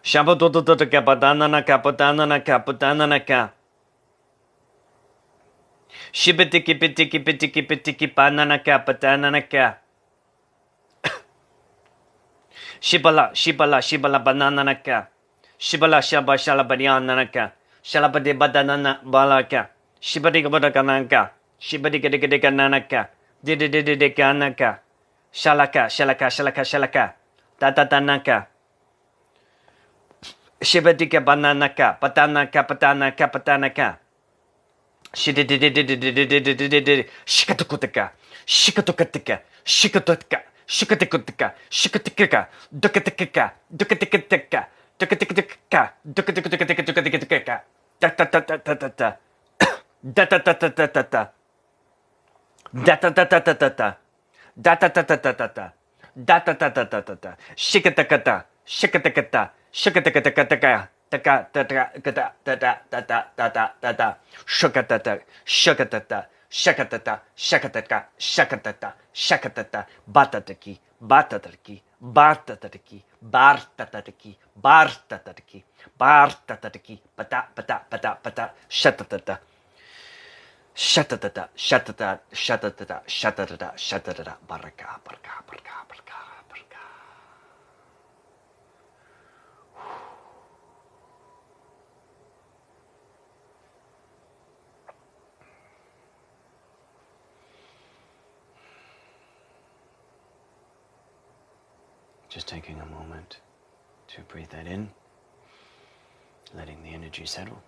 Shabototototaka badananaka putananaka putananaka. Shibitiki bitiki bitiki bitiki bananaka badananaka. Shibala shibala shibala bananaka. Shibala shaba shalabadiananaka. Shalabadi badanana balaka. Shibadika badakanaka. Shibadika dikadanaka. Didididikanaka. Shalaka shalaka shalaka shalaka. Dadadanaka. Shibadika bananaka. Patanaka patanaka patanaka. Shikatukutika, shikatukatika, shikatuka, shikatukutika, shikatuka, dukatika, dukatika, dukatika, dukatika, datatatata, datatatata, datatatata, datatatata, Da da da da da da da. Shikatakata. Shikatakata. Shikatakata. Taka da da da da da da da da da da da. Shukatata. Shukatata. Shakatata. Shakataka. Shakatata. Shakatata. Batataki. Batataki. Bartataki. Bartataki. Bartataki. Bartataki. Bata bata bata bata. Shatatata. Shatatata, shatatata, shatatata, shatatata, shatatata, baraka, baraka, baraka, baraka, baraka. Just taking a moment to breathe that in, letting the energy settle.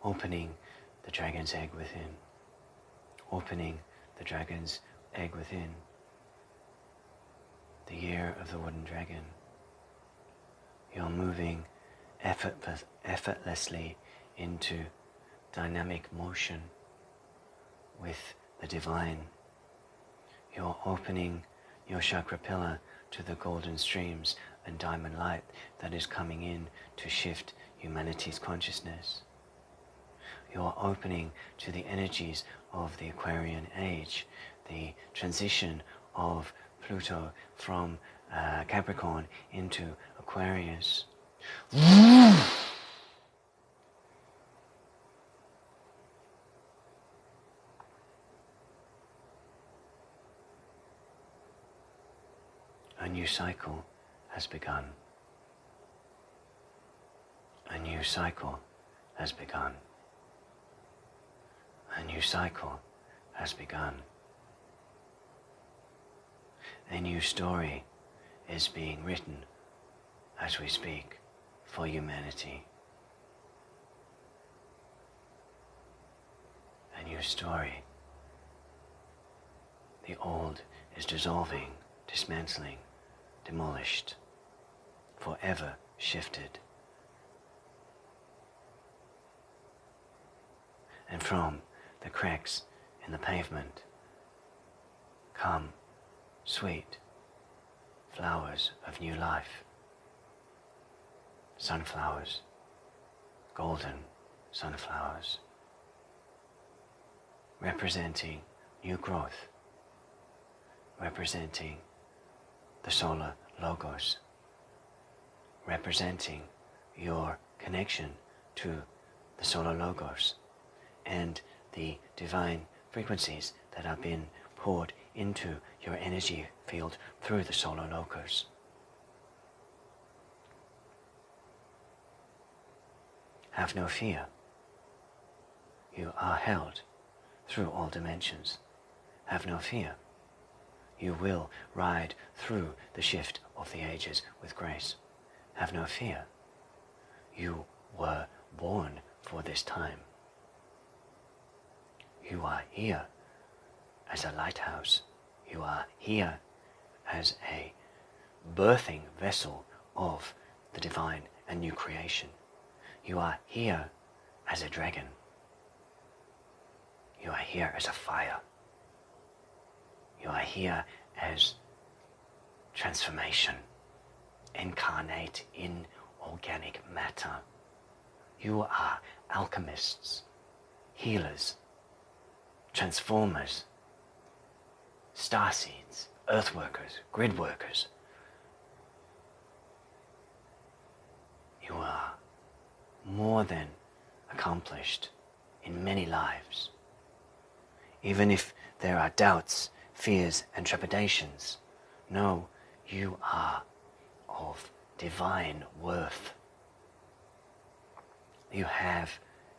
Opening the dragon's egg within. Opening the dragon's egg within. The year of the wooden dragon. You're moving effortlessly into dynamic motion with the divine. You're opening your chakra pillar to the golden streams and diamond light that is coming in to shift humanity's consciousness. You're opening to the energies of the Aquarian Age, the transition of Pluto from Capricorn into Aquarius. A new cycle has begun. A new cycle has begun. A new cycle has begun. A new story is being written as we speak for humanity. A new story. The old is dissolving, dismantling, demolished, forever shifted. And from the cracks in the pavement come sweet flowers of new life. Sunflowers, golden sunflowers, representing new growth, representing the solar logos, representing your connection to the solar logos and the divine frequencies that have been poured into your energy field through the solar logos. Have no fear. You are held through all dimensions. Have no fear. You will ride through the shift of the ages with grace. Have no fear. You were born for this time. You are here as a lighthouse. You are here as a birthing vessel of the divine and new creation. You are here as a dragon. You are here as a fire. You are here as transformation, incarnate in organic matter. You are alchemists, healers, transformers, starseeds, earth workers, grid workers. You are more than accomplished in many lives. Even if there are doubts, fears and trepidations, know you are of divine worth. You have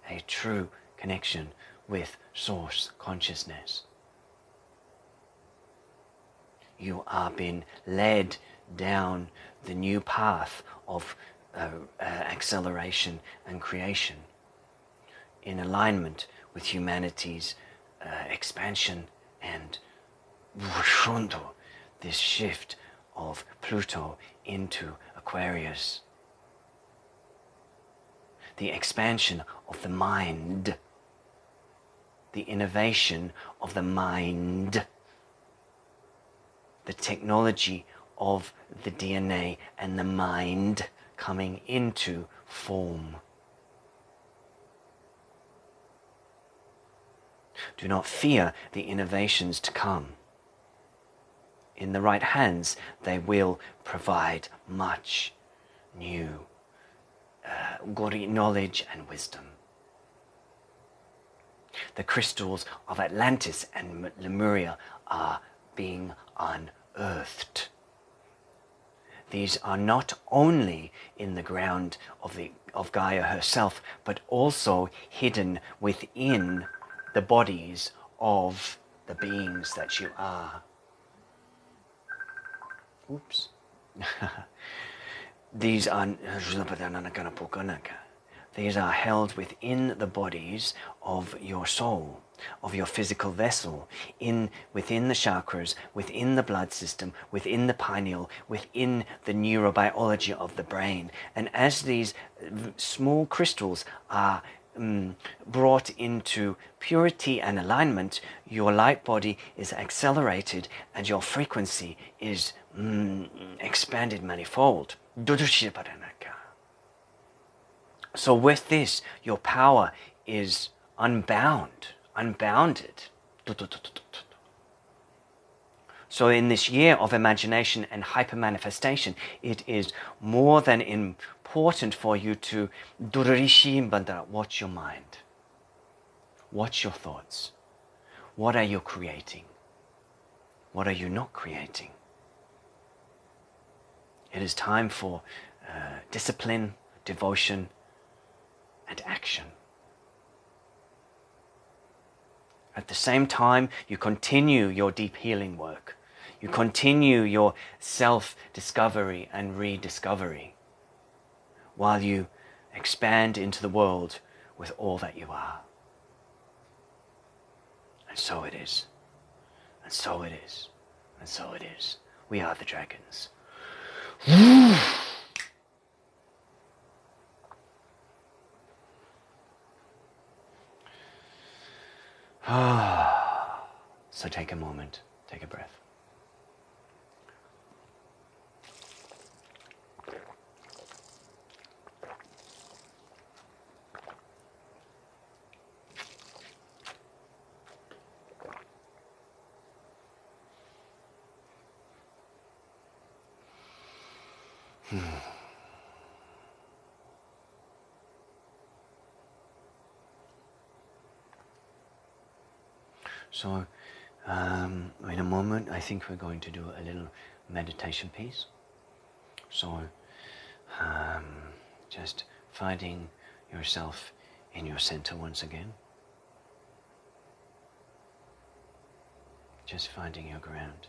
a true connection with source consciousness. you are being led down the new path of acceleration and creation in alignment with humanity's expansion and this shift of Pluto into Aquarius. The expansion of the mind, the innovation of the mind, the technology of the DNA and the mind coming into form. Do not fear the innovations to come. In the right hands, they will provide much new knowledge and wisdom. The crystals of Atlantis and Lemuria are being unearthed. These are not only in the ground of Gaia herself, but also hidden within the bodies of the beings that you are. Oops. These are held within the bodies of your soul, of your physical vessel, within the chakras, within the blood system, within the pineal, within the neurobiology of the brain. And as these small crystals are brought into purity and alignment, your light body is accelerated and your frequency is expanded manifold. So with this, your power is unbounded. So in this year of imagination and hyper-manifestation, it is more than important for you to watch your mind. Watch your thoughts. What are you creating? What are you not creating? It is time for discipline, devotion, and action. At the same time, you continue your deep healing work. You continue your self-discovery and rediscovery while you expand into the world with all that you are. And so it is. And so it is. And so it is. We are the dragons. So take a moment, take a breath. So in a moment, I think we're going to do a little meditation piece. So just finding yourself in your center once again. Just finding your ground.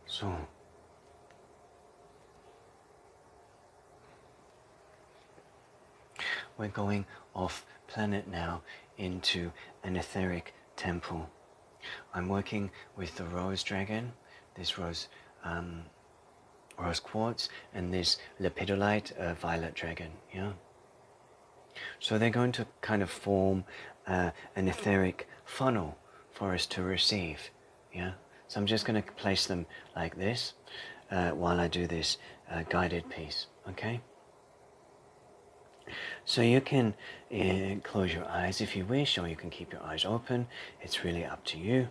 So we're going off planet now into an etheric temple. I'm working with the rose dragon, this rose quartz, and this lepidolite violet dragon. Yeah. So they're going to kind of form an etheric funnel for us to receive. Yeah. So I'm just going to place them like this while I do this guided piece, okay? So you can close your eyes if you wish, or you can keep your eyes open. It's really up to you.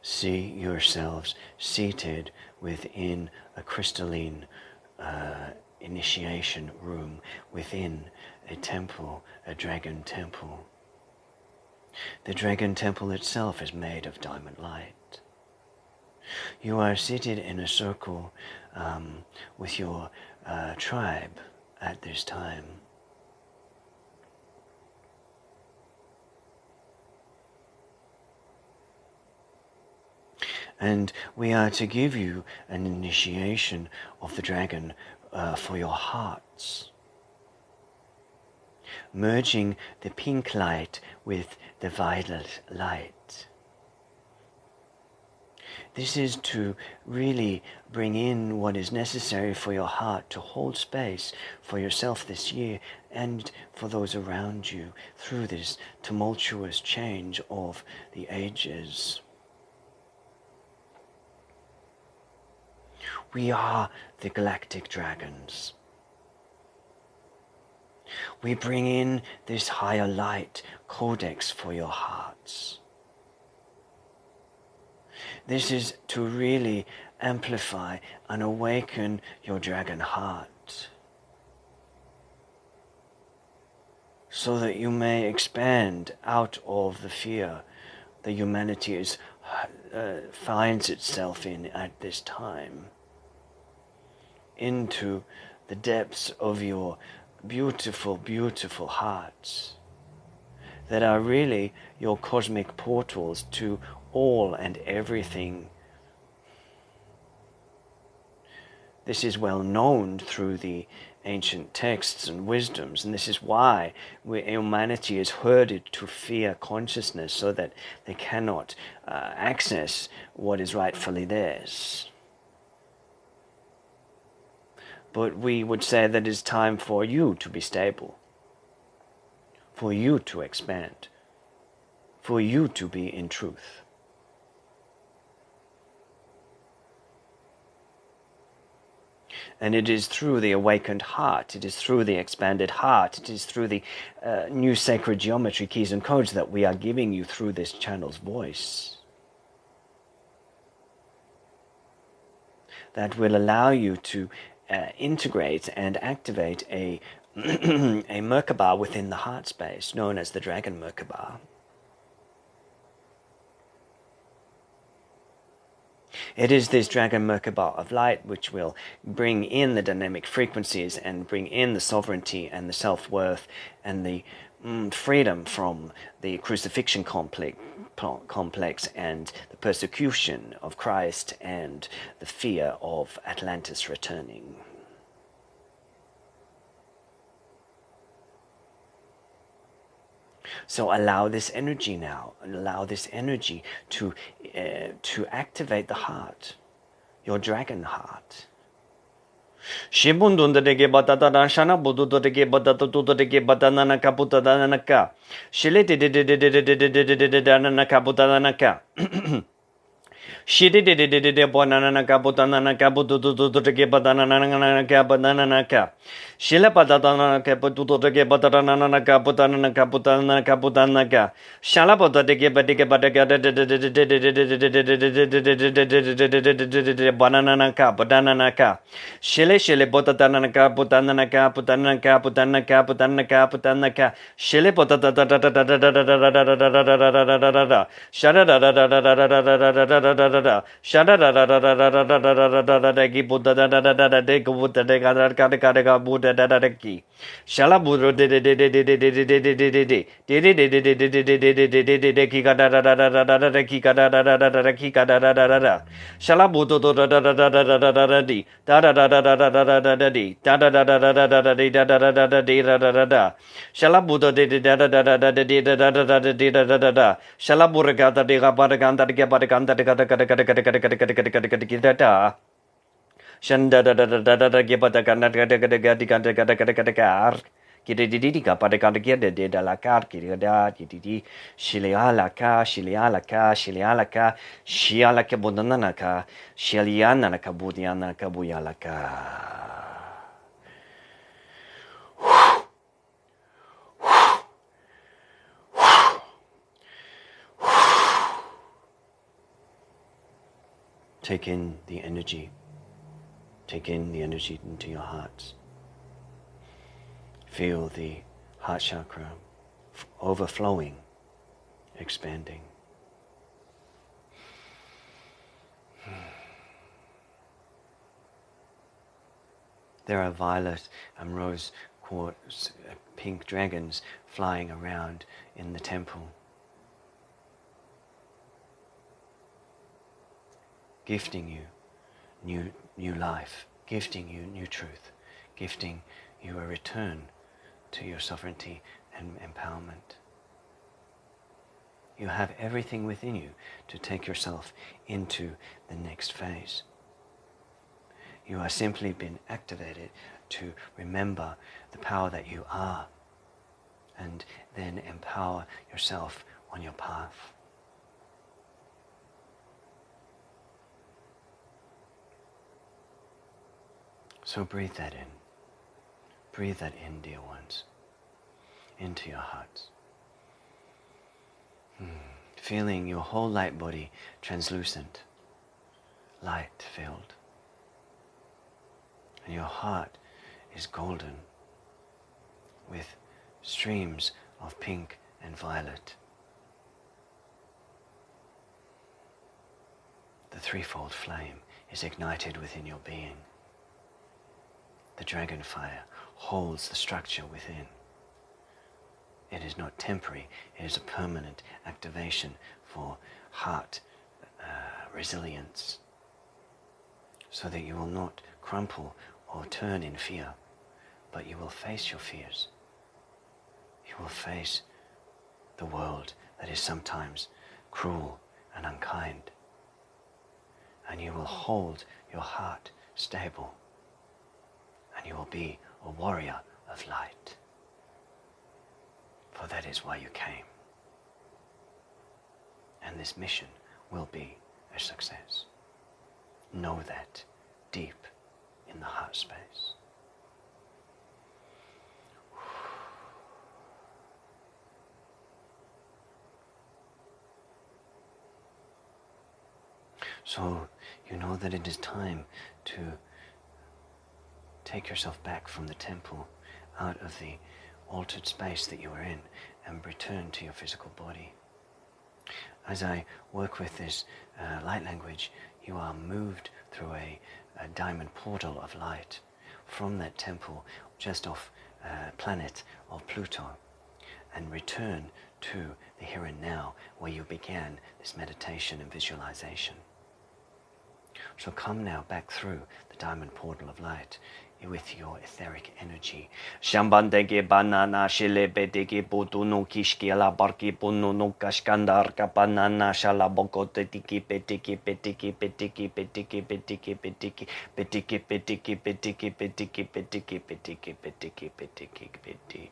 See yourselves seated within a crystalline initiation room, within a temple, a dragon temple. The dragon temple itself is made of diamond light. You are seated in a circle with your tribe at this time. And we are to give you an initiation of the dragon for your hearts, merging the pink light with the violet light. This is to really bring in what is necessary for your heart to hold space for yourself this year and for those around you through this tumultuous change of the ages. We are the galactic dragons. We bring in this higher light codex for your hearts. This is to really amplify and awaken your dragon heart, so that you may expand out of the fear that humanity finds itself in at this time, into the depths of your beautiful, beautiful hearts that are really your cosmic portals to all and everything. This is well known through the ancient texts and wisdoms, and this is why humanity is herded to fear consciousness, so that they cannot access what is rightfully theirs. But we would say that it is time for you to be stable, for you to expand, for you to be in truth. And it is through the awakened heart, it is through the expanded heart, it is through the new sacred geometry, keys and codes that we are giving you through this channel's voice, that will allow you to integrate and activate a a Merkaba within the heart space, known as the Dragon Merkaba. It is this Dragon Merkaba of light which will bring in the dynamic frequencies and bring in the sovereignty and the self-worth and the freedom from the crucifixion complex and the persecution of Christ and the fear of Atlantis returning. So allow this energy now, and allow this energy to activate the heart, your dragon heart. Shibundundege batata shana bududege batatutuge batanana kaputanaka. Shilete kaputanaka. Shidi did banana caputana caputuge banana cabananaka. Shilla patatana caputu to get batanana caputana caputana caputanaka. Shalapota de get batica banana caputanaka. Shille botatana caputana caputana caputana caputana caputanaka. Shille potata Shanda da da da da da da giba da gana da da da da da car. Kidididika padakanakia de la car, kirida, didi, shilialaka, shilialaka, shilialaka, shialaka bunanaka, shilianaka budianaka buyalaka. Take in the energy. Take in the energy into your hearts. Feel the heart chakra overflowing, expanding. There are violet and rose quartz, pink dragons flying around in the temple, gifting you new life, gifting you new truth, gifting you a return to your sovereignty and empowerment. You have everything within you to take yourself into the next phase. You are simply been activated to remember the power that you are, and then empower yourself on your path. So breathe that in. Breathe that in, dear ones, into your hearts. Feeling your whole light body translucent, light-filled. And your heart is golden with streams of pink and violet. The threefold flame is ignited within your being. The dragon fire holds the structure within. It is not temporary, it is a permanent activation for heart resilience, so that you will not crumple or turn in fear, but you will face your fears. You will face the world that is sometimes cruel and unkind. And you will hold your heart stable. And you will be a warrior of light. For that is why you came. And this mission will be a success. Know that deep in the heart space. So you know that it is time to take yourself back from the temple, out of the altered space that you are in, and return to your physical body. As I work with this light language, you are moved through a diamond portal of light from that temple just off planet of Pluto, and return to the here and now where you began this meditation and visualization. So come now back through the diamond portal of light with your etheric energy. Shambandege banana shilebedege boduno kishkela barki bonuno kashkandar kapanana shalabokote tiki petiki petiki petiki petiki petiki petiki petiki petiki petiki petiki petiki petiki petiki petiki petiki.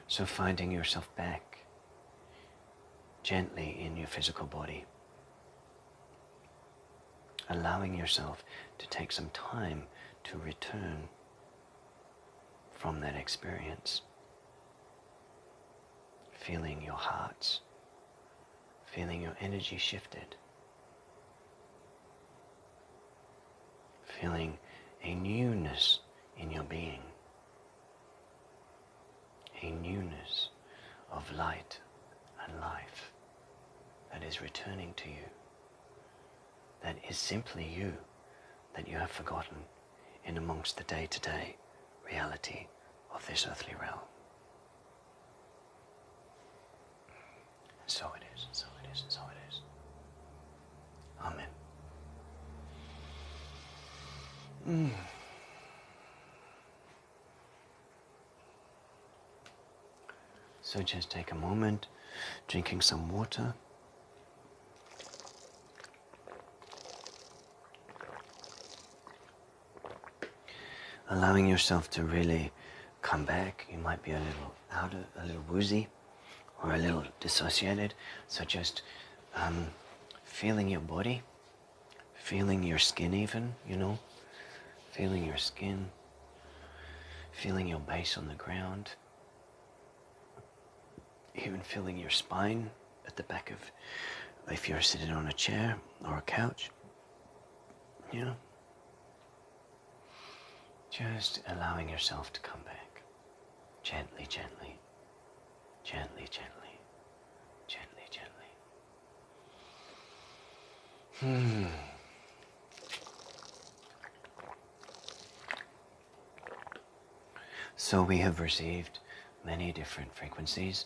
So finding yourself back gently in your physical body, allowing yourself to take some time to return from that experience, feeling your hearts, feeling your energy shifted, feeling a newness in your being. A newness of light and life that is returning to you, that is simply you, that you have forgotten in amongst the day-to-day reality of this earthly realm. And so it is, and so it is, and so it is. Amen. So just take a moment, drinking some water. Allowing yourself to really come back. You might be a little woozy or a little dissociated. So just feeling your body, feeling your skin even, feeling your skin, feeling your base on the ground. Even feeling your spine at the back of, if you're sitting on a chair or a couch, just allowing yourself to come back. Gently, gently, gently, gently, gently, gently. So we have received many different frequencies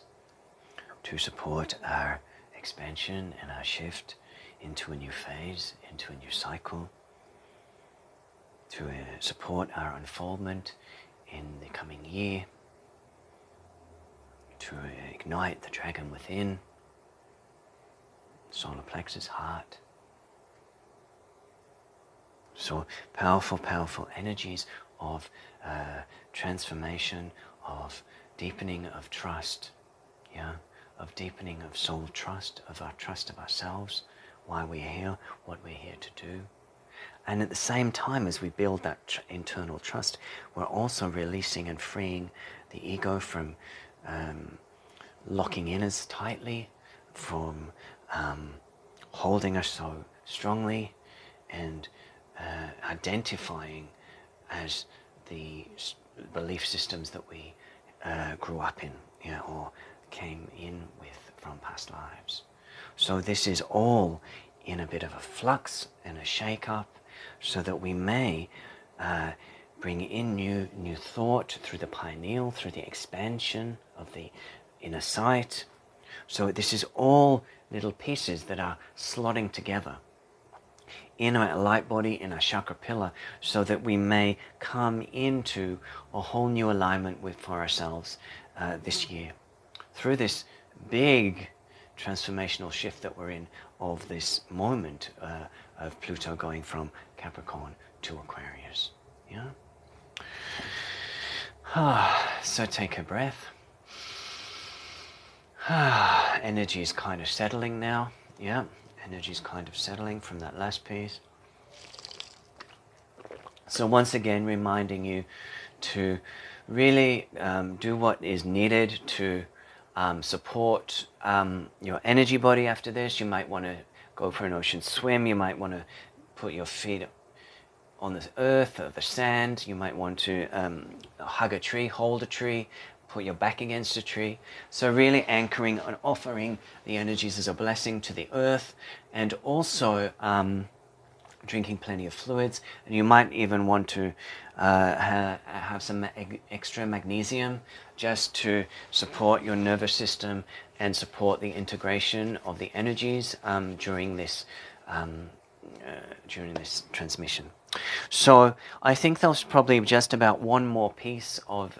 to support our expansion and our shift into a new phase, into a new cycle, to support our unfoldment in the coming year, to ignite the dragon within, solar plexus, heart. So powerful, powerful energies of transformation, of deepening of trust, of deepening of soul trust, of our trust of ourselves, why we're here, what we're here to do. And at the same time as we build that internal trust, we're also releasing and freeing the ego from locking in us tightly, from holding us so strongly, and identifying as the belief systems that we grew up in, or came in with from past lives. So this is all in a bit of a flux and a shake-up, so that we may bring in new thought through the pineal, through the expansion of the inner sight. So this is all little pieces that are slotting together in our light body, in our chakra pillar, so that we may come into a whole new alignment for ourselves this year. Through this big transformational shift that we're in of this moment of Pluto going from Capricorn to Aquarius. Yeah? So take a breath. Energy is kind of settling now. Yeah, energy is kind of settling from that last piece. So once again, reminding you to really do what is needed to support your energy body after this. You might want to go for an ocean swim. You might want to put your feet on the earth or the sand. You might want to hug a tree, hold a tree, put your back against a tree. So really anchoring and offering the energies as a blessing to the earth, and also drinking plenty of fluids. And you might even want to have some extra magnesium just to support your nervous system and support the integration of the energies during this transmission. So I think there's probably just about one more piece of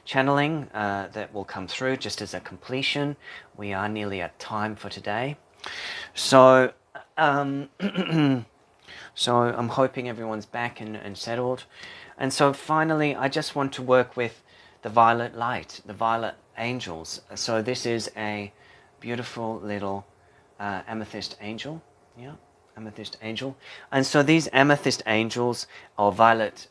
channeling that will come through just as a completion. We are nearly at time for today. So so I'm hoping everyone's back and settled. And so finally, I just want to work with the violet light, the violet angels. So this is a beautiful little amethyst angel. Yeah, amethyst angel. And so these amethyst angels, or violet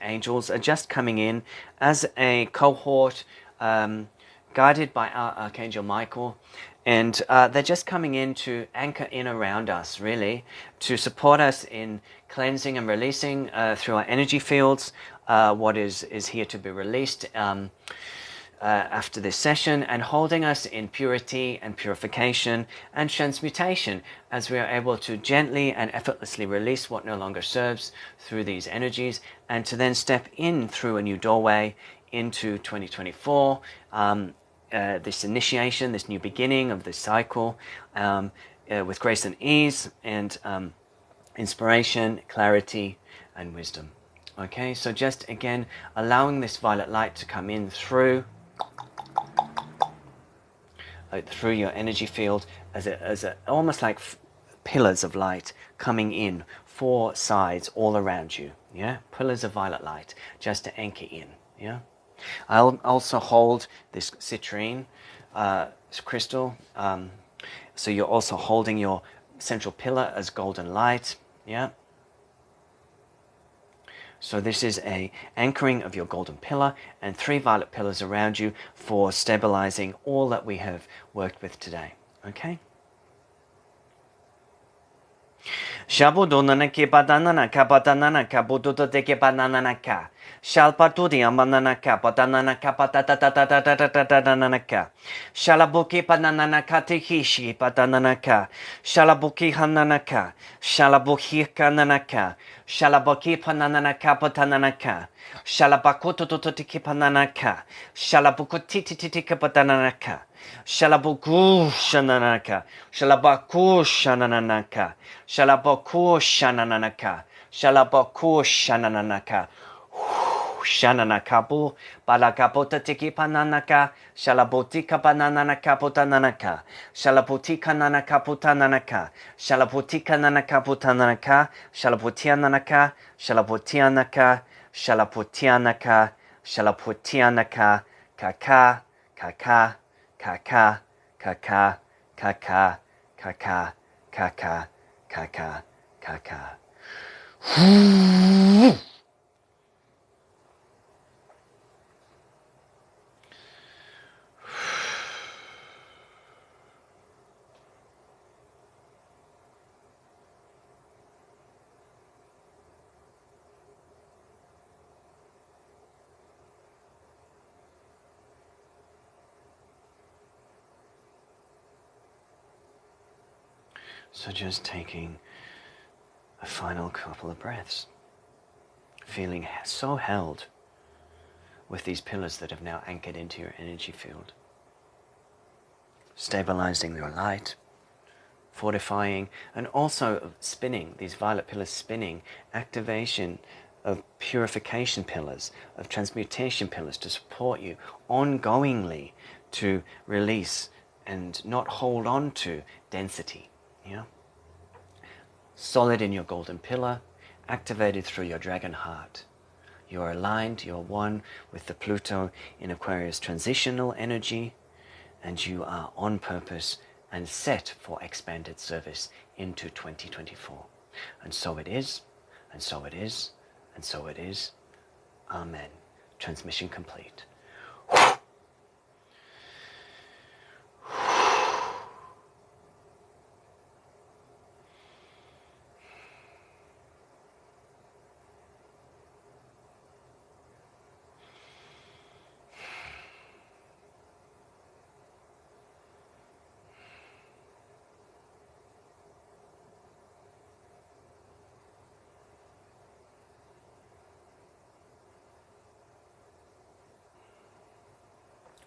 angels, are just coming in as a cohort guided by our Archangel Michael. And they're just coming in to anchor in around us, really, to support us in cleansing and releasing through our energy fields what is here to be released after this session, and holding us in purity and purification and transmutation as we are able to gently and effortlessly release what no longer serves through these energies, and to then step in through a new doorway into 2024. This initiation, this new beginning of this cycle with grace and ease and inspiration, clarity and wisdom. Okay, so just again allowing this violet light to come in through your energy field as almost like pillars of light coming in, 4 sides all around you. Yeah, pillars of violet light just to anchor in. Yeah. I'll also hold this citrine crystal. So you're also holding your central pillar as golden light. Yeah. So this is a anchoring of your golden pillar and 3 violet pillars around you for stabilizing all that we have worked with today. Okay. Shabudonana ke badanana ka badanana ka bududo de ke banana ka. Shalpatudi amanana ka badanana ka patatatatatatatatatatana ka. Shalabuki banana ka tihishi badanana ka. Shalabuki hanana ka. Shalabuki kanana ka. Shalabuki panana ka badanana ka. Shalabakuto tiki panana ka. Shalabukuti titi ka badanana ka. Shalabuku shananaka. Shalabaku shananaka. Shalabaku shananaka. Shalabaku shananaka. Shananakabu. Balakapota tiki pananaka. Shalabotika bananaka putananaka. Shalabotika nanaka putananaka. Shalabotika nanaka putananaka. Shalabotianaka. Shalabotianaka. Shalapotianaka. Shalapotianaka. Kaka. Kaka. Kaka, kaka, kaka, kaka, kaka, kaka, kaka. So just taking a final couple of breaths. feeling so held with these pillars that have now anchored into your energy field. Stabilizing your light, fortifying, and also spinning, these violet pillars spinning, activation of purification pillars, of transmutation pillars to support you ongoingly to release and not hold on to density. Yeah? Solid in your golden pillar, activated through your dragon heart. You're aligned, you're one with the Pluto in Aquarius transitional energy, and you are on purpose and set for expanded service into 2024. And so it is, and so it is, and so it is. Amen. Transmission complete.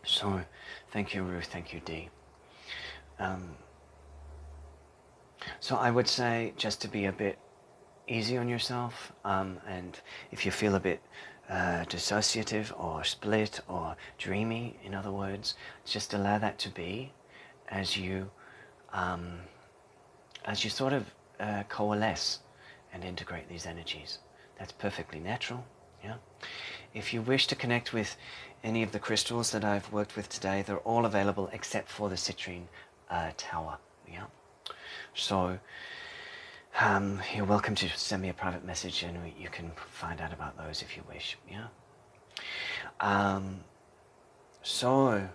So, thank you, Ruth. Thank you, Dee. So I would say just to be a bit easy on yourself, and if you feel a bit dissociative or split or dreamy, in other words, just allow that to be as you sort of coalesce and integrate these energies. That's perfectly natural. Yeah. If you wish to connect with any of the crystals that I've worked with today, they're all available except for the citrine tower. Yeah. So you're welcome to send me a private message, and you can find out about those if you wish. Yeah. So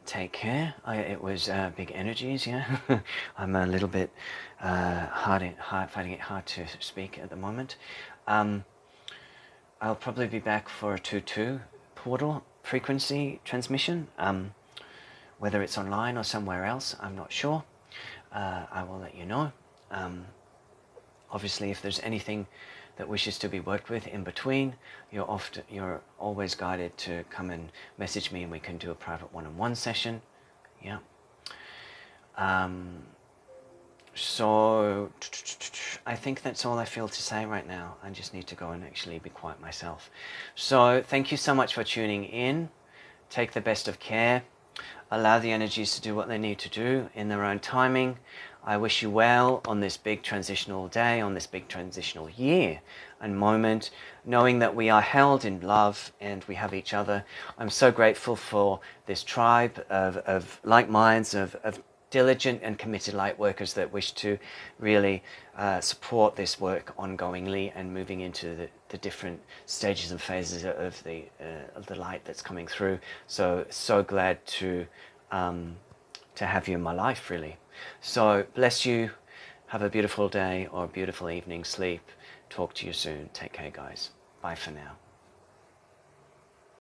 take care. It was big energies. Yeah. I'm a little bit finding it hard to speak at the moment. I'll probably be back for a 2-2 portal frequency transmission. Whether it's online or somewhere else, I'm not sure. I will let you know. Obviously, if there's anything that wishes to be worked with in between, you're always guided to come and message me, and we can do a private one-on-one session. Yeah. So I think that's all I feel to say right now. I just need to go and actually be quiet myself. So thank you so much for tuning in. Take the best of care. Allow the energies to do what they need to do in their own timing. I wish you well on this big transitional day, on this big transitional year and moment, knowing that we are held in love and we have each other. I'm so grateful for this tribe of like minds, of diligent and committed light workers that wish to really support this work ongoingly and moving into the different stages and phases of the light that's coming through. So glad to have you in my life, really. So bless you. Have a beautiful day or a beautiful evening sleep. Talk to you soon. Take care, guys. Bye for now.